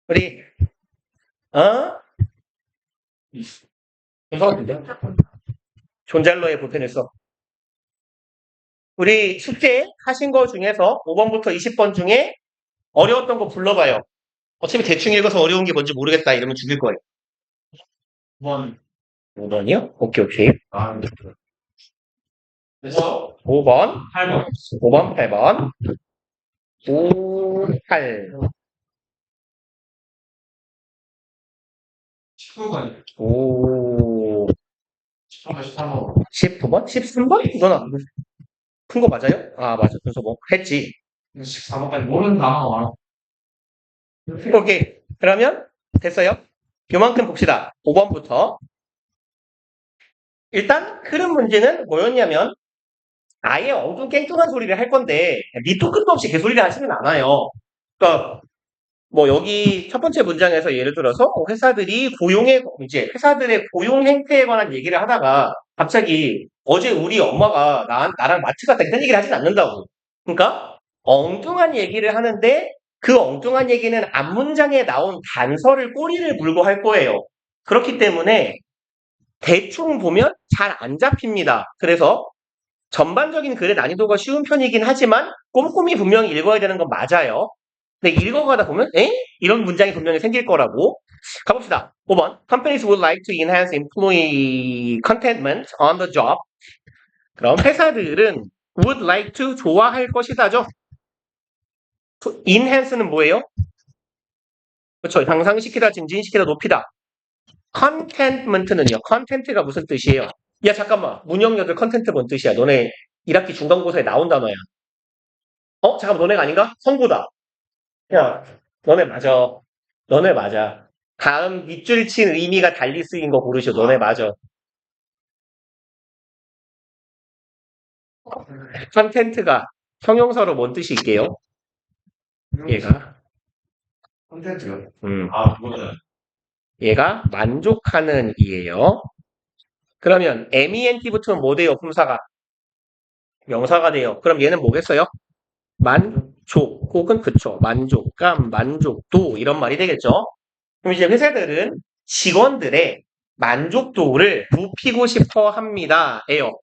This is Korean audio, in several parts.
우리, 어? 이상한데? 존잘러의 보편에서. 우리 숙제 하신 거 중에서 5번부터 20번 중에 어려웠던 거 불러봐요. 어차피 대충 읽어서 어려운 게 뭔지 모르겠다 이러면 죽일 거예요. 5번. 5번이요? 오케이, 오케이. 그래서 5번, 8번. 5번, 8번. 5, 8. 19번. 오. 13번. 19번? 13번? 이거는 큰 거 맞아요? 아, 맞아. 그래서 뭐 했지. 14번까지 모른다. 오케이. 그러면 됐어요? 요만큼 봅시다. 5번부터. 일단 흐름 문제는 뭐였냐면 아예 엉뚱깽뚱한 소리를 할 건데 밑도 끝도 없이 개소리를 하지는 않아요. 그러니까 뭐 여기 첫 번째 문장에서 예를 들어서 회사들이 이제 회사들의 고용 행태에 관한 얘기를 하다가 갑자기 어제 우리 엄마가 나랑 마트 갔다 이런 얘기를 하진 않는다고. 그러니까 엉뚱한 얘기를 하는데 그 엉뚱한 얘기는 앞문장에 나온 단서를 꼬리를 물고 할 거예요. 그렇기 때문에 대충 보면 잘 안 잡힙니다. 그래서 전반적인 글의 난이도가 쉬운 편이긴 하지만 꼼꼼히 분명히 읽어야 되는 건 맞아요. 근데 읽어가다 보면 이런 문장이 분명히 생길 거라고. 가봅시다. 5번. Companies would like to enhance employee contentment on the job. 그럼 회사들은 would like to 좋아할 것이다죠. enhance는 뭐예요? 그렇죠. 향상시키다, 증진시키다, 높이다. contentment는요. content가 무슨 뜻이에요? 야 잠깐만. 문영여들 컨텐트 뭔 뜻이야? 너네 1학기 중간고사에 나온 단어야. 잠깐만 너네가 아닌가? 성부다. 야 너네 맞아. 너네 맞아. 다음 밑줄 친 의미가 달리 쓰인 거 고르셔. 너네 맞아. 컨텐트가 형용사로 뭔 뜻일게요? 얘가 콘텐츠요? 그거는. 얘가 만족하는 이에요. 그러면 ment 붙으면 뭐 돼요? 품사가 명사가 돼요. 그럼 얘는 뭐겠어요? 만족 혹은 그쵸 만족감, 만족도 이런 말이 되겠죠. 그럼 이제 회사들은 직원들의 만족도를 높이고 싶어 합니다. 에요.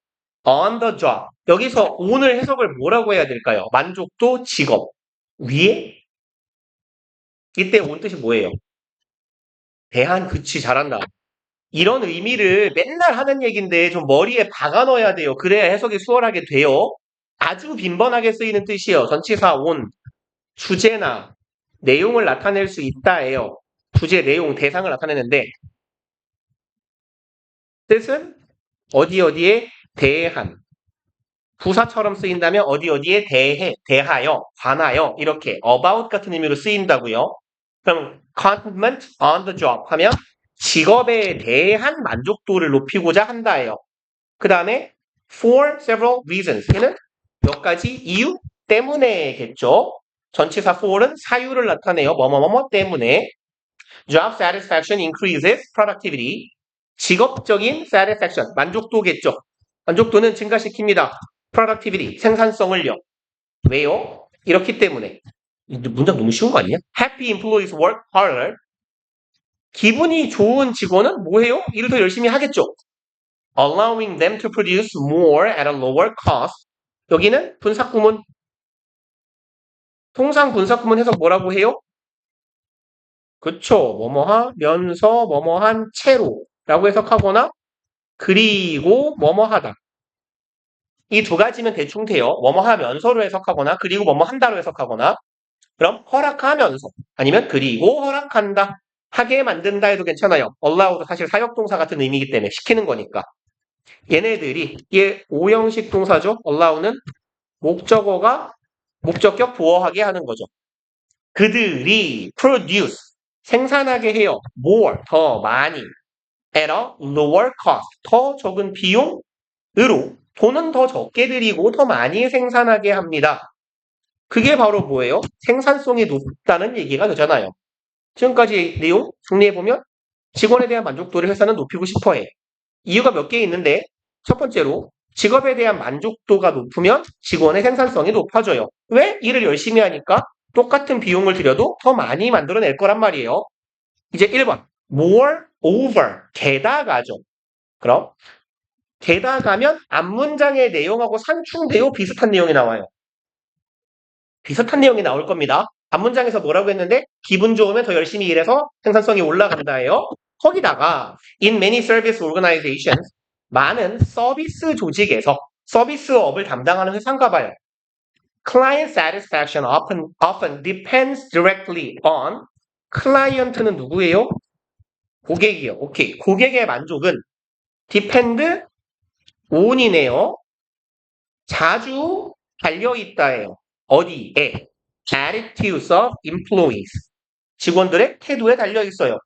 on the job. 여기서 오늘 해석을 뭐라고 해야 될까요? 만족도 직업. 위에? 이때 온 뜻이 뭐예요? 대한, 그치, 잘한다. 이런 의미를 맨날 하는 얘기인데 좀 머리에 박아 넣어야 돼요. 그래야 해석이 수월하게 돼요. 아주 빈번하게 쓰이는 뜻이에요. 전치사 온, 주제나 내용을 나타낼 수 있다예요. 주제, 내용, 대상을 나타내는데 뜻은 어디에 대한. 부사처럼 쓰인다면 어디에 대해, 대하여, 관하여 이렇게 about 같은 의미로 쓰인다고요. 그럼 contentment on the job 하면 직업에 대한 만족도를 높이고자 한다예요. 그 다음에 for several reasons 얘는 몇 가지 이유 때문에겠죠. 전치사 for는 사유를 나타내요. 뭐뭐뭐뭐 때문에. job satisfaction increases productivity. 직업적인 satisfaction 만족도겠죠. 만족도는 증가시킵니다. productivity 생산성을요. 왜요? 이렇기 때문에. 문장 너무 쉬운 거 아니냐? Happy employees work harder. 기분이 좋은 직원은 뭐해요? 일을 더 열심히 하겠죠. Allowing them to produce more at a lower cost. 여기는 분사구문. 통상 분사구문 해석 뭐라고 해요? 그쵸. 뭐뭐하면서 뭐뭐한 채로 라고 해석하거나 그리고 뭐뭐하다. 이 두 가지면 대충 돼요. 뭐뭐하면서로 해석하거나 그리고 뭐뭐한다로 해석하거나 그럼 허락하면서 아니면 그리고 허락한다. 하게 만든다 해도 괜찮아요. allow도 사실 사역동사 같은 의미이기 때문에 시키는 거니까. 얘네들이 얘 오형식 동사죠. allow는 목적어가 목적격 보어하게 하는 거죠. 그들이 produce 생산하게 해요. more 더 많이 at a lower cost 더 적은 비용으로 돈은 더 적게 들이고 더 많이 생산하게 합니다. 그게 바로 뭐예요? 생산성이 높다는 얘기가 되잖아요. 지금까지 내용 정리해보면 직원에 대한 만족도를 회사는 높이고 싶어해. 이유가 몇 개 있는데 첫 번째로 직업에 대한 만족도가 높으면 직원의 생산성이 높아져요. 왜? 일을 열심히 하니까 똑같은 비용을 들여도 더 많이 만들어낼 거란 말이에요. 이제 1번. more over. 게다가죠. 그럼 게다가면 앞문장의 내용하고 상충되어 비슷한 내용이 나와요. 비슷한 내용이 나올 겁니다. 앞문장에서 뭐라고 했는데 기분 좋으면 더 열심히 일해서 생산성이 올라간다예요. 거기다가 in many service organizations 많은 서비스 조직에서 서비스업을 담당하는 회사인가 봐요. Client satisfaction often depends directly on 클라이언트는 누구예요? 고객이요. 오케이. 고객의 만족은 depend on이네요. 자주 달려있다예요. 어디에? Attitudes of employees. 직원들의 태도에 달려있어요.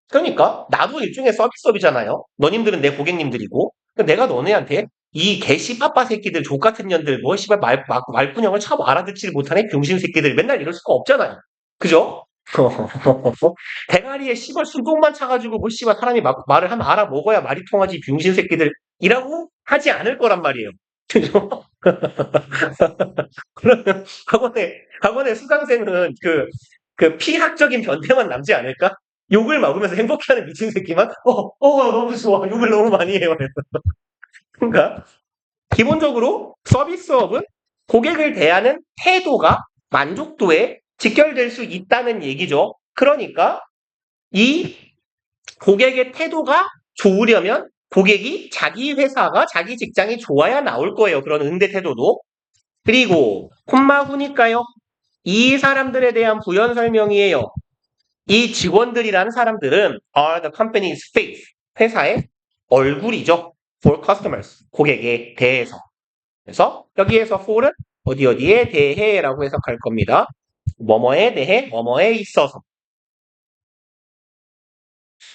그러니까 나도 일종의 서비스업이잖아요. 너님들은 내 고객님들이고 그러니까 내가 너네한테 이 개씨빠빠 새끼들 족같은 년들 뭐 씨발 말뿐형을 참 알아듣지를 못하네 병신 새끼들 맨날 이럴 수가 없잖아요. 그죠? 대가리에 씨발 순동만 차가지고 뭐 씨발 사람이 말을 하면 알아먹어야 말이 통하지 병신 새끼들이라고 하지 않을 거란 말이에요. 그죠? 그러면 학원의 수강생은 그 피학적인 변태만 남지 않을까? 욕을 먹으면서 행복해하는 미친 새끼만 너무 좋아 욕을 너무 많이 해요. 그러니까 기본적으로 서비스업은 고객을 대하는 태도가 만족도에 직결될 수 있다는 얘기죠. 그러니까 이 고객의 태도가 좋으려면 고객이 자기 회사가 자기 직장이 좋아야 나올 거예요. 그런 응대 태도도. 그리고 콤마 후니까요. 이 사람들에 대한 부연 설명이에요. 이 직원들이라는 사람들은 are the company's face, 회사의 얼굴이죠. for customers, 고객에 대해서. 그래서 여기에서 for은 어디에 대해라고 해석할 겁니다. 뭐뭐에 대해, 뭐뭐에 있어서.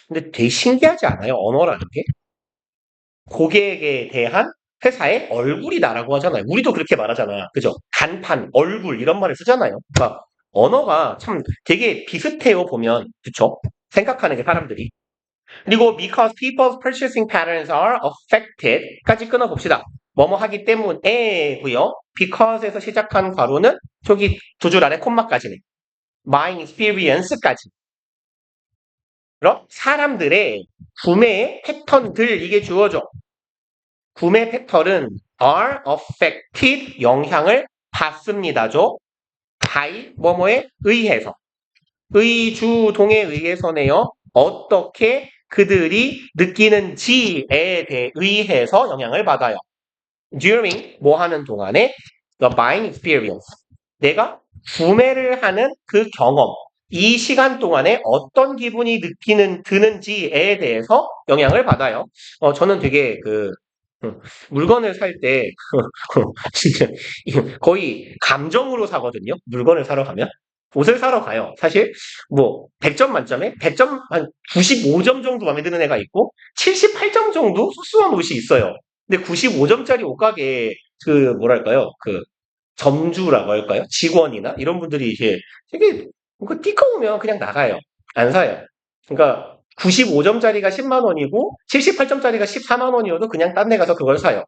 근데 되게 신기하지 않아요? 언어라는 게? 고객에 대한 회사의 얼굴이다라고 하잖아요. 우리도 그렇게 말하잖아. 그죠? 간판, 얼굴 이런 말을 쓰잖아요. 그러니까 언어가 참 되게 비슷해요, 보면. 그쵸? 생각하는 게 사람들이. 그리고 because people's purchasing patterns are affected 까지 끊어봅시다. 뭐뭐 하기 때문에고요. because에서 시작한 괄호는 저기 두 줄 아래 콤마까지네. buying experience까지. 그럼 사람들의 구매 패턴들 이게 주어져. 구매 패턴은 are affected 영향을 받습니다죠. by 뭐뭐에 의해서. 의주동에 의해서네요. 어떻게 그들이 느끼는지에 의해서 영향을 받아요. During 뭐 하는 동안에 the buying experience 내가 구매를 하는 그 경험 이 시간 동안에 어떤 기분이 드는지에 대해서 영향을 받아요. 저는 되게 물건을 살 때 진짜 거의 감정으로 사거든요. 물건을 사러 가면. 옷을 사러 가요. 사실 뭐 100점 만점에 100점 한 95점 정도 마음에 드는 애가 있고 78점 정도 소소한 옷이 있어요. 근데 95점짜리 옷가게 뭐랄까요? 점주라고 할까요? 직원이나 이런 분들이 이제 되게 뭔가 띠꺼우면 그냥 나가요. 안 사요. 그러니까 95점짜리가 10만 원이고 78점짜리가 14만 원이어도 그냥 딴 데 가서 그걸 사요.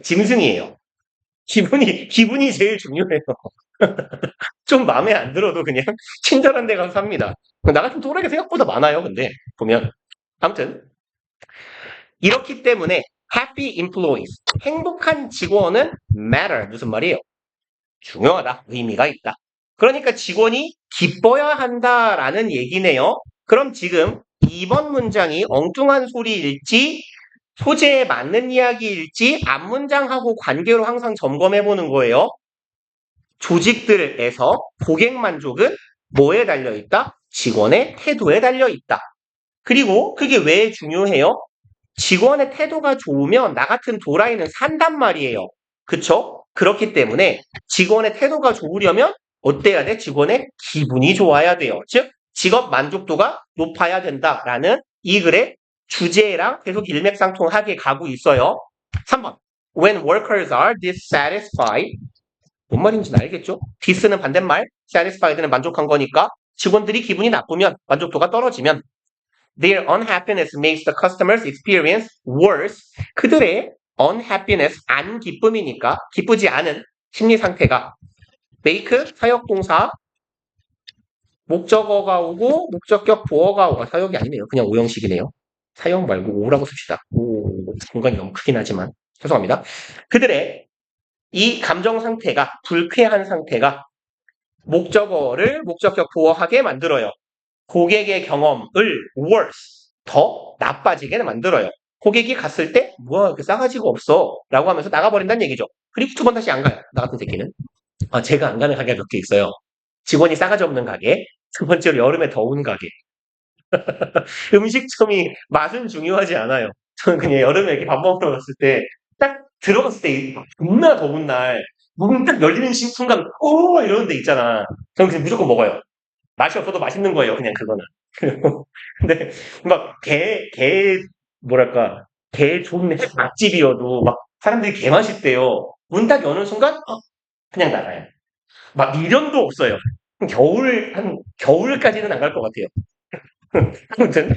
짐승이에요. 기분이 제일 중요해요. 좀 마음에 안 들어도 그냥 친절한 데 가서 삽니다. 나 같은 또래가 생각보다 많아요, 근데, 보면. 아무튼, 이렇기 때문에, happy employees, 행복한 직원은 matter, 무슨 말이에요? 중요하다, 의미가 있다. 그러니까 직원이 기뻐야 한다라는 얘기네요. 그럼 지금 2번 문장이 엉뚱한 소리일지, 소재에 맞는 이야기일지, 앞문장하고 관계로 항상 점검해보는 거예요. 조직들에서 고객 만족은 뭐에 달려있다? 직원의 태도에 달려있다. 그리고 그게 왜 중요해요? 직원의 태도가 좋으면 나 같은 도라이는 산단 말이에요. 그쵸? 그렇기 때문에 직원의 태도가 좋으려면 어때야 돼? 직원의 기분이 좋아야 돼요. 즉 직업 만족도가 높아야 된다라는 이 글의 주제랑 계속 일맥상통하게 가고 있어요. 3번. When workers are dissatisfied 뭔 말인지는 알겠죠? dis는 반대말, satisfied는 만족한 거니까 직원들이 기분이 나쁘면 만족도가 떨어지면 their unhappiness makes the customer's experience worse. 그들의 unhappiness, 안 기쁨이니까 기쁘지 않은 심리 상태가 make 사역동사 목적어가 오고 목적격 보어가 오고 사역이 아니네요. 그냥 오형식이네요. 사역 말고 오라고 씁시다. 오, 공간이 너무 크긴 하지만 죄송합니다. 그들의 이 감정 상태가 불쾌한 상태가 목적어를 목적격 보어하게 만들어요. 고객의 경험을 worse, 더 나빠지게 만들어요. 고객이 갔을 때 뭐야 이렇게 싸가지가 없어 라고 하면서 나가버린다는 얘기죠. 그리고 두 번 다시 안 가요. 나 같은 새끼는. 제가 안 가는 가게가 몇 개 있어요. 직원이 싸가지 없는 가게, 두 번째로 여름에 더운 가게. 음식점이 맛은 중요하지 않아요. 저는 그냥 여름에 이렇게 밥 먹으러 갔을 때 딱 들어갔을 때 존나 더운 날 문 딱 열리는 순간 오 이러는 데 있잖아. 저는 그냥 무조건 먹어요. 맛이 없어도 맛있는 거예요. 그냥 그거는. 근데 막 뭐랄까 개 좋은 맛집이어도 막 사람들이 개 맛있대요. 문 딱 여는 순간 그냥 나가요. 막 미련도 없어요. 겨울까지는 안 갈 것 같아요. 아무튼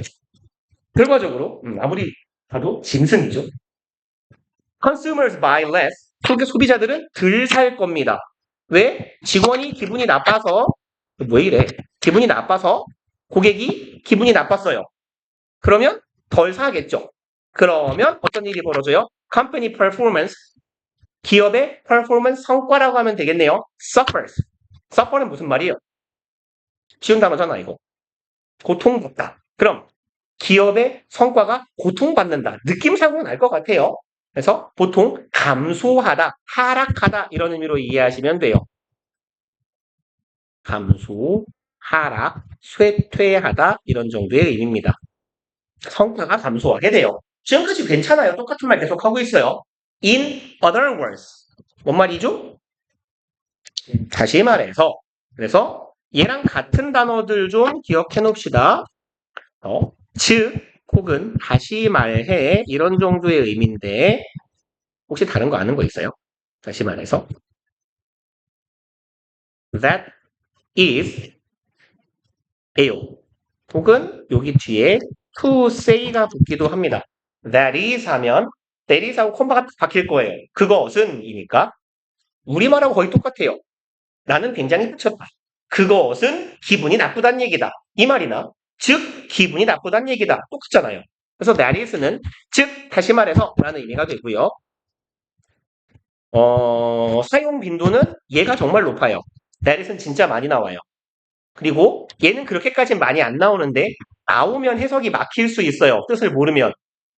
결과적으로 아무리 봐도 짐승이죠. Consumers buy less. 소비자들은 덜 살 겁니다. 왜? 직원이 기분이 나빠서 왜 이래? 기분이 나빠서 고객이 기분이 나빴어요. 그러면 덜 사겠죠. 그러면 어떤 일이 벌어져요? Company performance, 기업의 performance 성과라고 하면 되겠네요. Suffers. Suffer는 무슨 말이에요? 쉬운 단어잖아 이거. 고통받다. 그럼 기업의 성과가 고통받는다. 느낌상으로는 알 것 같아요. 그래서 보통 감소하다, 하락하다 이런 의미로 이해하시면 돼요. 감소, 하락, 쇠퇴하다 이런 정도의 의미입니다. 성과가 감소하게 돼요. 지금까지 괜찮아요. 똑같은 말 계속 하고 있어요. In other words. 뭔 말이죠? 다시 말해서 그래서 얘랑 같은 단어들 좀 기억해 놓읍시다. 즉 혹은 다시 말해 이런 정도의 의미인데 혹시 다른 거 아는 거 있어요? 다시 말해서 that is 에요. 혹은 여기 뒤에 to say가 붙기도 합니다. that is 하면 that is하고 콤마가 박힐 거예요. 그것은이니까 우리말하고 거의 똑같아요. 나는 굉장히 미쳤다. 그것은 기분이 나쁘다는 얘기다. 이 말이나 즉 기분이 나쁘다는 얘기다. 똑같잖아요. 그래서 that is는 즉 다시 말해서 라는 의미가 되고요. 사용 빈도는 얘가 정말 높아요. that is는 진짜 많이 나와요. 그리고 얘는 그렇게까지 많이 안 나오는데 나오면 해석이 막힐 수 있어요. 뜻을 모르면.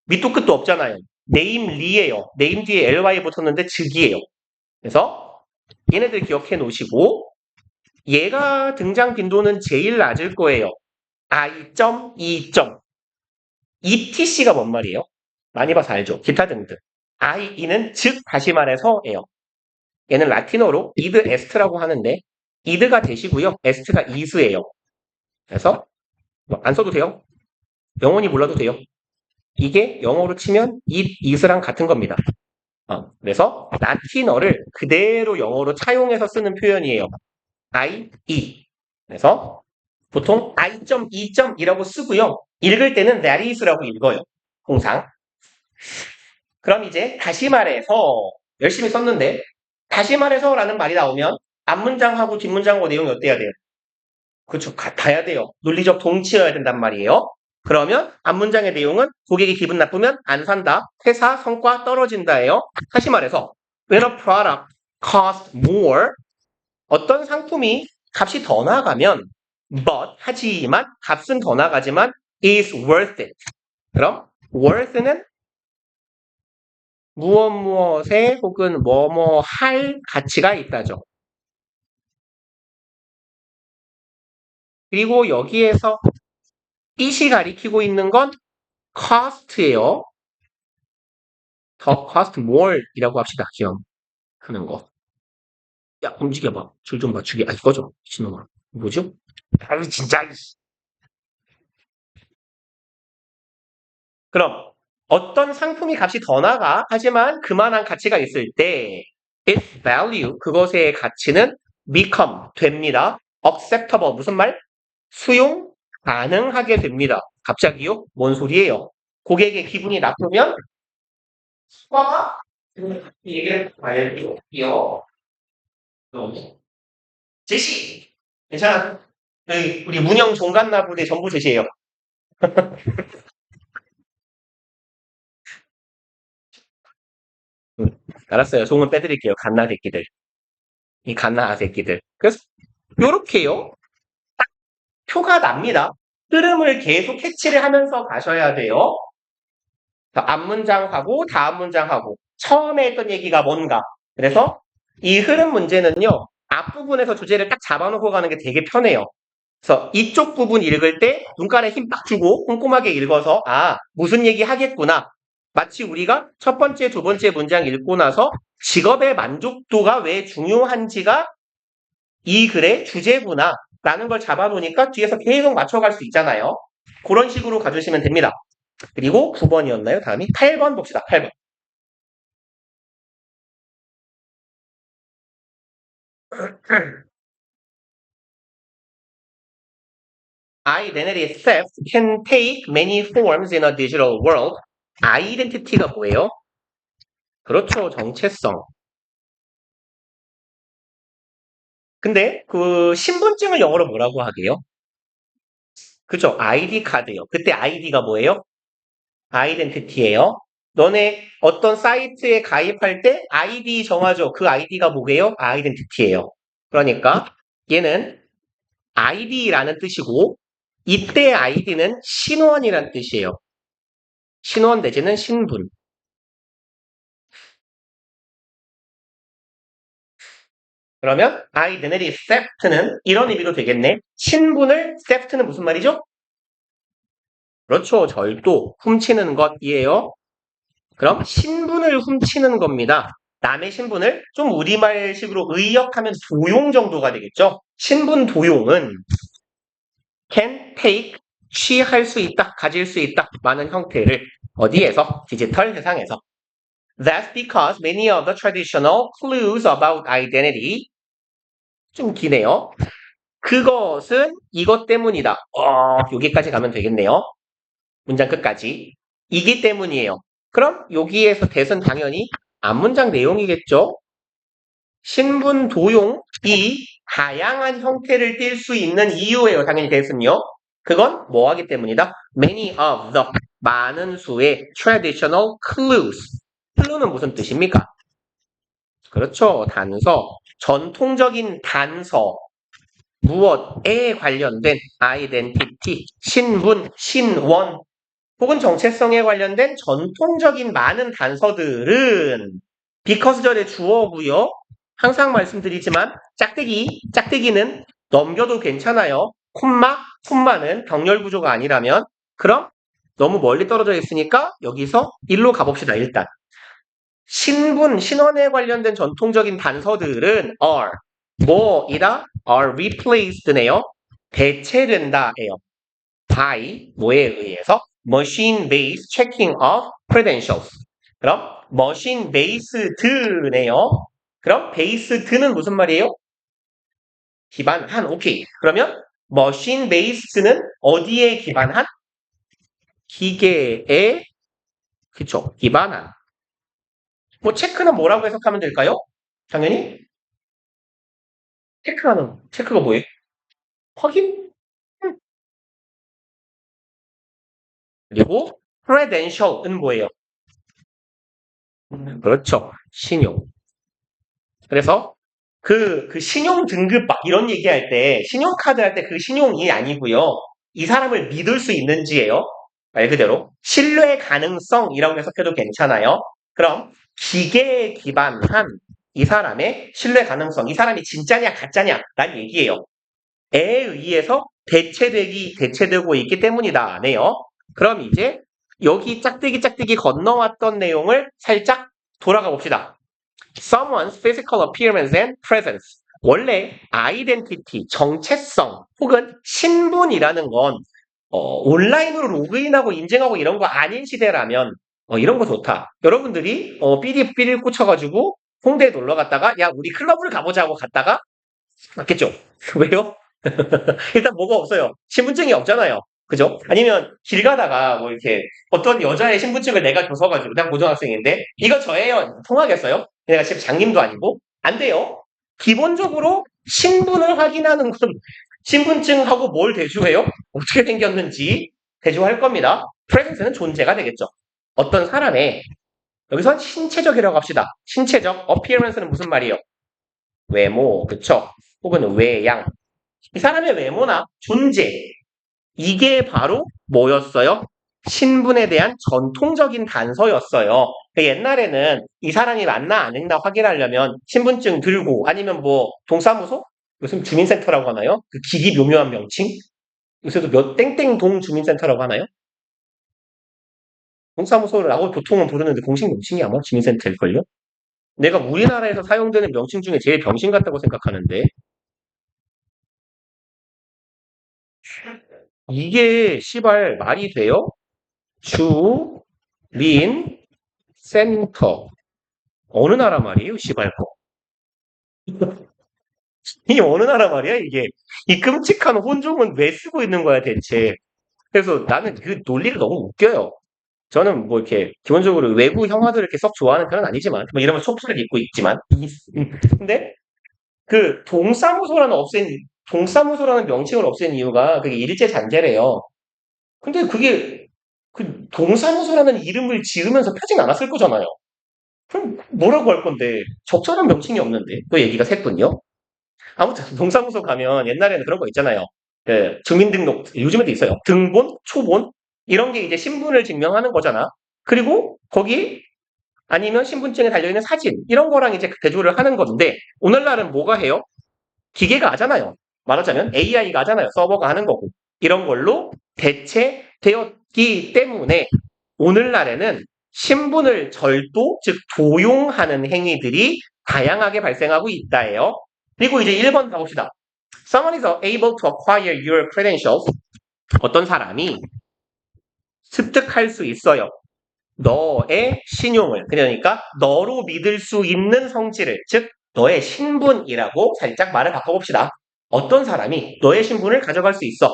밑도 끝도 없잖아요. 네임리예요. 네임 뒤에 ly 붙었는데 즉이에요. 그래서 얘네들 기억해 놓으시고 얘가 등장 빈도는 제일 낮을 거예요. I.E. ETC가 뭔 말이에요? 많이 봐서 알죠? 기타 등등. IE는 즉 다시 말해서예요. 얘는 라틴어로 id est라고 하는데 id가 대시고요. est가 is예요. 그래서 안 써도 돼요. 영원히 몰라도 돼요. 이게 영어로 치면 it, is랑 같은 겁니다. 그래서 라틴어를 그대로 영어로 차용해서 쓰는 표현이에요. I, E. 그래서 보통 I.E.이라고 쓰고요. 읽을 때는 that is라고 읽어요. 항상. 그럼 이제 다시 말해서 열심히 썼는데 다시 말해서라는 말이 나오면 앞문장하고 뒷문장하고 내용이 어때야 돼요? 그렇죠. 같아야 돼요. 논리적 동치여야 된단 말이에요. 그러면 앞문장의 내용은 고객이 기분 나쁘면 안 산다. 회사 성과 떨어진다예요. 다시 말해서 when a product costs more 어떤 상품이 값이 더 나가면 but 하지만 값은 더 나가지만 is worth it. 그럼 worth는 무엇에 혹은 뭐뭐 할 가치가 있다죠. 그리고 여기에서 it이 가리키고 있는 건 cost예요. 더 cost more이라고 합시다. 기억하는 거. 야 움직여봐. 줄 좀 맞추게. 이거죠. 미친놈아. 뭐죠? 진짜. 그럼 어떤 상품이 값이 더 나가 하지만 그만한 가치가 있을 때 its value 그것의 가치는 become 됩니다. acceptable 무슨 말? 수용 가능하게 됩니다. 갑자기요? 뭔 소리예요? 고객의 기분이 나쁘면 수가가 얘기를 말해요. 제시! 괜찮아. 우리 문형 종갓나부대 전부 제시예요. 알았어요. 종은 빼드릴게요. 갓나 새끼들. 이 갓나 새끼들. 그래서 요렇게요. 표가 납니다. 흐름을 계속 캐치를 하면서 가셔야 돼요. 앞 문장하고 다음 문장하고 처음에 했던 얘기가 뭔가. 그래서 이 흐름 문제는요. 앞부분에서 주제를 딱 잡아놓고 가는 게 되게 편해요. 그래서 이쪽 부분 읽을 때 눈깔에 힘 빡 주고 꼼꼼하게 읽어서 무슨 얘기 하겠구나. 마치 우리가 첫 번째, 두 번째 문장 읽고 나서 직업의 만족도가 왜 중요한지가 이 글의 주제구나 라는 걸 잡아놓으니까 뒤에서 계속 맞춰갈 수 있잖아요. 그런 식으로 가주시면 됩니다. 그리고 9번이었나요? 다음이 8번 봅시다. 8번. Identity theft can take many forms in a digital world. Identity가 뭐예요? 그렇죠. 정체성. 근데 그 신분증을 영어로 뭐라고 하게요? 그죠? ID 카드요. 그때 ID가 뭐예요? 아이덴티티예요. 너네 어떤 사이트에 가입할 때 ID 정하죠. 그 ID가 뭐게요? 아이덴티티예요. 그러니까 얘는 ID라는 뜻이고 이때 ID는 신원이란 뜻이에요. 신원 내지는 신분. 그러면 identity theft는 이런 의미도 되겠네. 신분을 theft는 무슨 말이죠? 그렇죠. 절도, 훔치는 것이에요. 그럼 신분을 훔치는 겁니다. 남의 신분을 좀 우리말식으로 의역하면 도용 정도가 되겠죠. 신분 도용은 can take, 취할 수 있다, 가질 수 있다. 많은 형태를 어디에서? 디지털 세상에서. That's because many of the traditional clues about identity 좀 기네요. 그것은 이것 때문이다. 여기까지 가면 되겠네요. 문장 끝까지. 이기 때문이에요. 그럼 여기에서 대선 당연히 앞문장 내용이겠죠? 신분 도용이 다양한 형태를 띌 수 있는 이유예요. 당연히 대선요. 그건 뭐 하기 때문이다? Many of the 많은 수의 traditional clues. clue는 무슨 뜻입니까? 그렇죠. 단서. 전통적인 단서. 무엇에 관련된 identity, 신분, 신원, 혹은 정체성에 관련된 전통적인 많은 단서들은 비커스절의 주어고요. 항상 말씀드리지만 짝대기는 넘겨도 괜찮아요. 콤마는 병렬 구조가 아니라면 그럼 너무 멀리 떨어져 있으니까 여기서 일로 가봅시다. 일단 신분, 신원에 관련된 전통적인 단서들은 뭐이다? are replaced네요. 대체된다예요. by 뭐에 의해서? machine based checking of credentials. 그럼 machine based네요. 그럼 based는 무슨 말이에요? 기반한. 오케이. 그러면 machine based는 어디에 기반한? 기계에 그쵸 기반한. 뭐 체크는 뭐라고 해석하면 될까요? 당연히 체크가 뭐예요? 확인? 그리고 credential은 뭐예요? 그렇죠. 신용. 그래서 그 신용 등급 막 이런 얘기할 때 신용카드 할 때 그 신용이 아니고요. 이 사람을 믿을 수 있는지예요. 말 그대로 신뢰 가능성이라고 해석해도 괜찮아요. 그럼 기계에 기반한 이 사람의 신뢰 가능성, 이 사람이 진짜냐 가짜냐 라는 얘기예요. 에 의해서 대체되고 있기 때문이다네요. 그럼 이제 여기 짝대기 건너왔던 내용을 살짝 돌아가 봅시다. Someone's physical appearance and presence. 원래 identity, 정체성 혹은 신분이라는 건 온라인으로 로그인하고 인증하고 이런 거 아닌 시대라면 이런 거 좋다. 여러분들이 삐리 꽂혀가지고 홍대에 놀러 갔다가 야 우리 클럽을 가보자고 갔다가 맞겠죠? 왜요? 일단 뭐가 없어요. 신분증이 없잖아요. 그죠? 아니면 길 가다가 뭐 이렇게 어떤 여자의 신분증을 내가 줘서가지고 내가 고등학생인데 이거 저예요. 통하겠어요? 내가 지금 장님도 아니고 안 돼요. 기본적으로 신분을 확인하는 건 신분증하고 뭘 대조해요? 어떻게 생겼는지 대조할 겁니다. presence는 존재가 되겠죠. 어떤 사람의 여기서 신체적이라고 합시다. 신체적 appearance는 무슨 말이에요? 외모, 그쵸? 혹은 외양. 이 사람의 외모나 존재 이게 바로 뭐였어요? 신분에 대한 전통적인 단서였어요. 옛날에는 이 사람이 맞나 아닌가 확인하려면 신분증 들고 아니면 뭐 동사무소? 요즘 주민센터라고 하나요? 그 기기 묘묘한 명칭? 요새도 몇 땡땡동 주민센터라고 하나요? 동사무소라고 보통은 부르는데 공식 명칭이 아마 주민센터일걸요? 내가 우리나라에서 사용되는 명칭 중에 제일 병신 같다고 생각하는데 이게 시발 말이 돼요? 주민센터 어느 나라 말이에요? 시발 거. 이 어느 나라 말이야 이게. 이 끔찍한 혼종은 왜 쓰고 있는 거야 대체. 그래서 나는 그 논리가 너무 웃겨요. 저는 뭐 이렇게 기본적으로 외국 영화들을 이렇게 썩 좋아하는 편은 아니지만 뭐 이러면 소프를 입고 있지만 근데 그 동사무소라는 명칭을 없앤 이유가 그게 일제 잔재래요. 근데 그게 그 동사무소라는 이름을 지으면서 펴진 않았을 거잖아요. 그럼 뭐라고 할 건데 적절한 명칭이 없는데 그 얘기가 샜군요. 아무튼 동사무소 가면 옛날에는 그런 거 있잖아요. 그 주민등록 요즘에도 있어요. 등본, 초본 이런 게 이제 신분을 증명하는 거잖아. 그리고 거기 아니면 신분증에 달려있는 사진 이런 거랑 이제 대조를 하는 건데 오늘날은 뭐가 해요? 기계가 하잖아요. 말하자면 AI가 하잖아요. 서버가 하는 거고 이런 걸로 대체되었기 때문에 오늘날에는 신분을 절도 즉 도용하는 행위들이 다양하게 발생하고 있다예요. 그리고 이제 1번 가봅시다. Someone is able to acquire your credentials. 어떤 사람이 습득할 수 있어요. 너의 신용을. 그러니까 너로 믿을 수 있는 성질을, 즉 너의 신분이라고 살짝 말을 바꿔봅시다. 어떤 사람이 너의 신분을 가져갈 수 있어.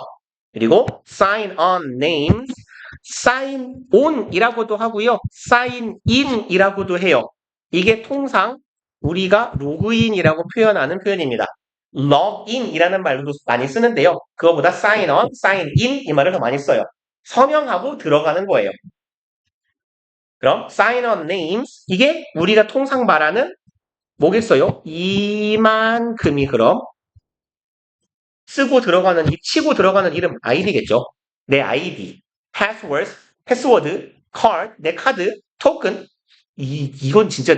그리고 sign on names, sign on이라고도 하고요. sign in이라고도 해요. 이게 통상 우리가 로그인이라고 표현하는 표현입니다. log인이라는 말도 많이 쓰는데요. 그거보다 sign on, sign in 이 말을 더 많이 써요. 서명하고 들어가는 거예요. 그럼 sign on names 이게 우리가 통상 말하는 뭐겠어요? 이만큼이 그럼 쓰고 들어가는 이 치고 들어가는 이름 아이디겠죠. 내 아이디, 패스워드, 카드, 내 카드, 토큰 이건 진짜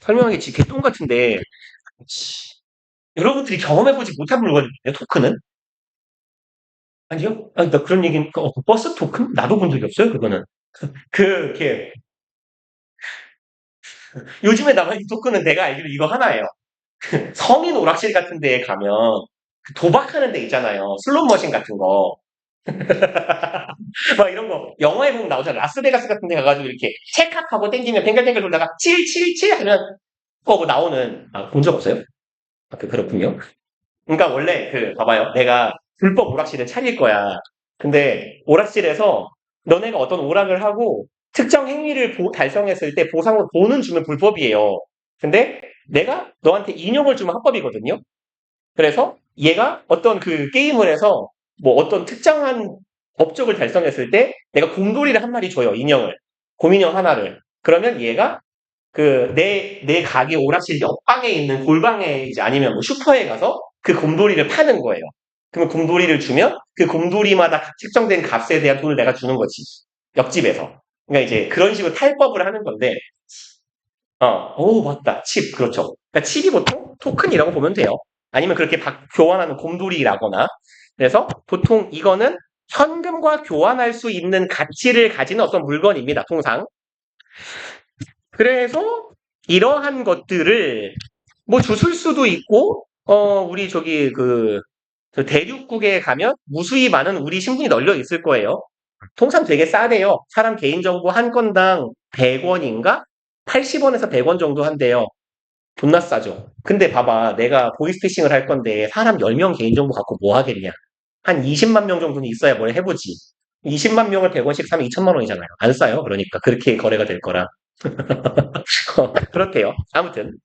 설명하기 개똥 같은데 여러분들이 경험해보지 못한 물건이에요. 토큰은 아니요? 아니, 나 그런 얘기 버스 토큰 나도 본 적이 없어요. 그거는 이렇게 요즘에 나가는 토큰은 내가 알기로 이거 하나예요. 성인 오락실 같은 데에 가면 그 도박하는 데 있잖아요. 슬롯머신 같은 거. 막 이런 거 영화에 보면 나오잖아. 라스베가스 같은 데 가가지고 이렇게 찰칵하고 땡기면 뱅글뱅글 돌다가 777 하면 뭐 나오는 본 적 없어요? 그렇군요. 그러니까 원래 봐봐요. 내가 불법 오락실을 차릴 거야. 근데 오락실에서 너네가 어떤 오락을 하고 특정 행위를 달성했을 때 보상으로 돈은 주면 불법이에요. 근데 내가 너한테 인용을 주면 합법이거든요. 그래서 얘가 어떤 그 게임을 해서 뭐 어떤 특정한 업적을 달성했을 때 내가 곰돌이를 한 마리 줘요. 인형을. 곰인형 하나를. 그러면 얘가 내 가게 오락실 옆방에 있는 골방에 이제 아니면 뭐 슈퍼에 가서 그 곰돌이를 파는 거예요. 그러면 곰돌이를 주면 그 곰돌이마다 측정된 값에 대한 돈을 내가 주는 거지. 옆집에서. 그러니까 이제 그런 식으로 탈법을 하는 건데, 맞다. 칩, 그렇죠. 그러니까 칩이 보통 토큰이라고 보면 돼요. 아니면 그렇게 교환하는 곰돌이라거나. 그래서 보통 이거는 현금과 교환할 수 있는 가치를 가지는 어떤 물건입니다. 통상. 그래서 이러한 것들을 뭐 주술 수도 있고, 우리 저 대륙국에 가면 무수히 많은 우리 신분이 널려 있을 거예요. 통상 되게 싸대요. 사람 개인정보 한 건당 100원인가? 80원에서 100원 정도 한대요. 존나 싸죠. 근데 봐봐. 내가 보이스피싱을 할 건데 사람 10명 개인정보 갖고 뭐 하겠냐. 한 20만 명 정도는 있어야 뭘 해보지. 20만 명을 100원씩 사면 2천만 원이잖아요. 안 싸요. 그러니까 그렇게 거래가 될 거라. 그렇대요. 아무튼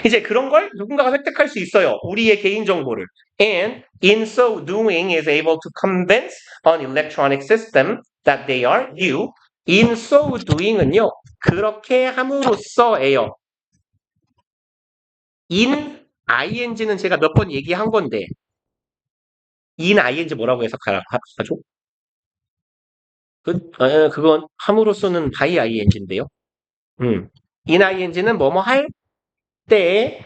이제 그런 걸 누군가가 획득할 수 있어요. 우리의 개인정보를. And in so doing is able to convince an electronic system that they are you. In so doing은요. 그렇게 함으로써예요. in ing는 제가 몇 번 얘기한 건데 in ing 뭐라고 해석하죠? 그건 함으로써는 by ing인데요. in ing는 뭐뭐 할 때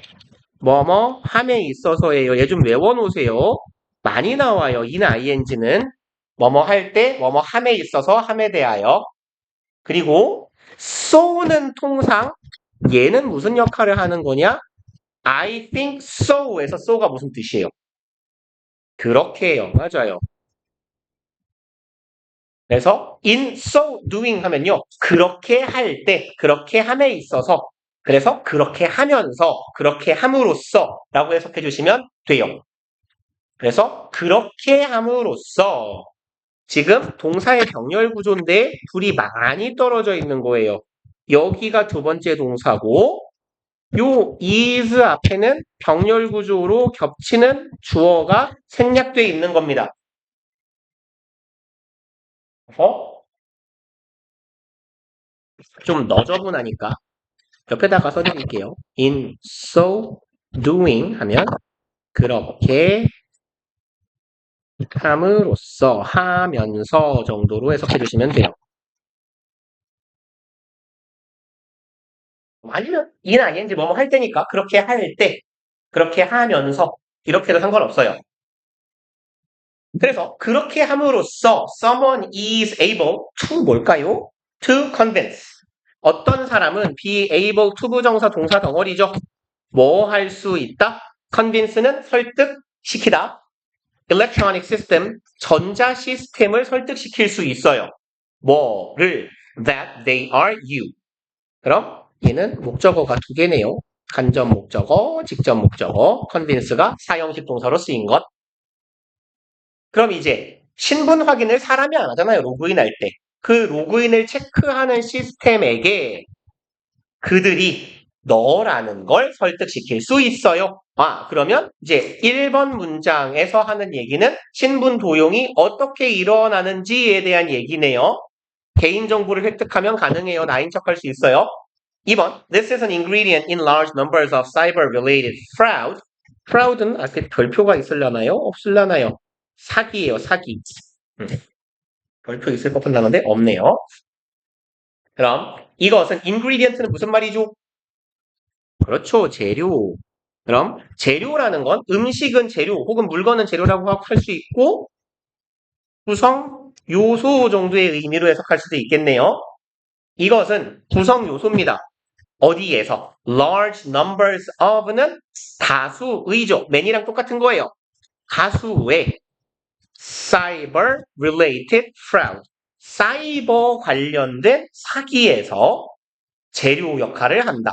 뭐뭐 함에 있어서예요. 얘 좀 외워놓으세요. 많이 나와요. in ing는 뭐뭐 할 때 뭐뭐 함에 있어서 함에 대하여. 그리고 so는 통상 얘는 무슨 역할을 하는 거냐? I think so에서 so가 무슨 뜻이에요? 그렇게 해요. 맞아요. 그래서 in so doing 하면요. 그렇게 할 때, 그렇게 함에 있어서, 그래서 그렇게 하면서, 그렇게 함으로써 라고 해석해 주시면 돼요. 그래서 그렇게 함으로써 지금 동사의 병렬 구조인데 둘이 많이 떨어져 있는 거예요. 여기가 두 번째 동사고 요 is 앞에는 병렬 구조로 겹치는 주어가 생략되어 있는 겁니다. 좀 너저분하니까 옆에다가 써드릴게요. In so doing 하면 그렇게 함으로써 하면서 정도로 해석해 주시면 돼요. 아니면 이나 ing 뭐뭐 할 때니까 그렇게 할 때, 그렇게 하면서 이렇게 해도 상관없어요. 그래서 그렇게 함으로써 someone is able to 뭘까요? To convince. 어떤 사람은 be able to 부정사 동사 덩어리죠. 뭐 할 수 있다? convince는 설득시키다. electronic system, 전자 시스템을 설득시킬 수 있어요. 뭐를? That they are you. 그럼 얘는 목적어가 두 개네요. 간접 목적어, 직접 목적어, convince가 사형식 동사로 쓰인 것. 그럼 이제 신분 확인을 사람이 안 하잖아요. 로그인할 때. 그 로그인을 체크하는 시스템에게 그들이 너라는 걸 설득시킬 수 있어요. 그러면 이제 1번 문장에서 하는 얘기는 신분 도용이 어떻게 일어나는지에 대한 얘기네요. 개인정보를 획득하면 가능해요. 나인 척할 수 있어요. 2번, this is an ingredient in large numbers of cyber-related fraud. fraud는 앞에 별표가 있으려나요? 없으려나요? 사기예요, 사기. 별표 있을 법한 단어인데 없네요. 그럼 이것은 ingredient는 무슨 말이죠? 그렇죠, 재료. 그럼 재료라는 건 음식은 재료 혹은 물건은 재료라고 할 수 있고 구성 요소 정도의 의미로 해석할 수도 있겠네요. 이것은 구성 요소입니다. 어디에서? large numbers of는 다수의죠. many랑 똑같은 거예요. 다수의 cyber related fraud. 사이버 관련된 사기에서 재료 역할을 한다.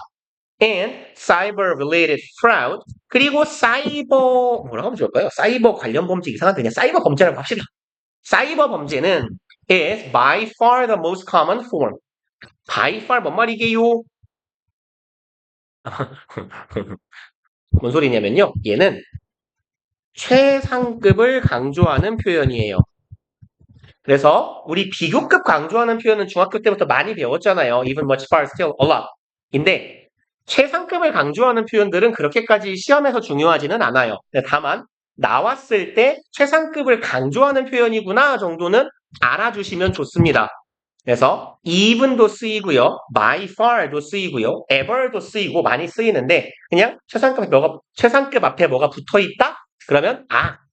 and cyber related fraud. 그리고 사이버 뭐라고 하면 좋을까요? 사이버 관련 범죄 이상한데 그냥 사이버 범죄라고 합시다. 사이버 범죄는 is by far the most common form. by far 뭔 말이게요? 뭔 소리냐면요. 얘는 최상급을 강조하는 표현이에요. 그래서 우리 비교급 강조하는 표현은 중학교 때부터 많이 배웠잖아요. even much far, still a lot. 인데 최상급을 강조하는 표현들은 그렇게까지 시험에서 중요하지는 않아요. 다만 나왔을 때 최상급을 강조하는 표현이구나 정도는 알아주시면 좋습니다. 그래서 even도 쓰이고요. by far도 쓰이고요. ever도 쓰이고 많이 쓰이는데 그냥 최상급 앞에 뭐가 붙어있다? 그러면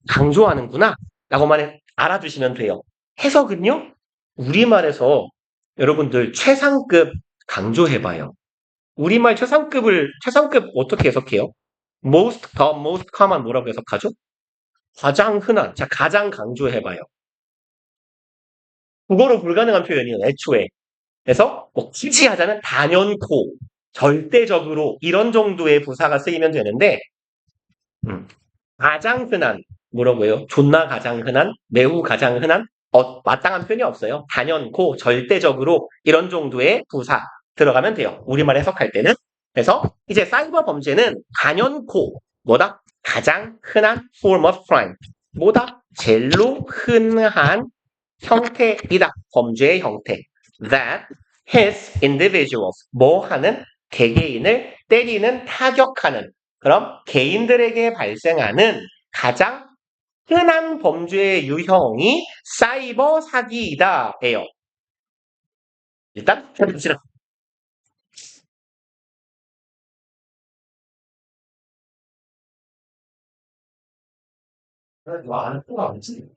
강조하는구나 라고만 알아주시면 돼요. 해석은요? 우리말에서 여러분들 최상급 강조해봐요. 우리말 최상급 어떻게 해석해요? the most common 뭐라고 해석하죠? 가장 흔한, 자, 가장 강조해봐요. 국어로 불가능한 표현이에요, 애초에. 그래서 굳이 하자면 단연코, 절대적으로 이런 정도의 부사가 쓰이면 되는데 가장 흔한, 뭐라고 해요? 존나 가장 흔한, 매우 가장 흔한, 마땅한 표현이 없어요. 단연코, 절대적으로 이런 정도의 부사 들어가면 돼요. 우리말 해석할 때는. 그래서 이제 사이버 범죄는 단연코 뭐다? 가장 흔한 form of crime. 뭐다? 제일로 흔한 형태이다. 범죄의 형태. That hits individuals. 뭐 하는? 개개인을 때리는, 타격하는. 그럼 개인들에게 발생하는 가장 흔한 범죄의 유형이 사이버 사기이다예요. 일단 해봅시다. 너 아는 거가 없지?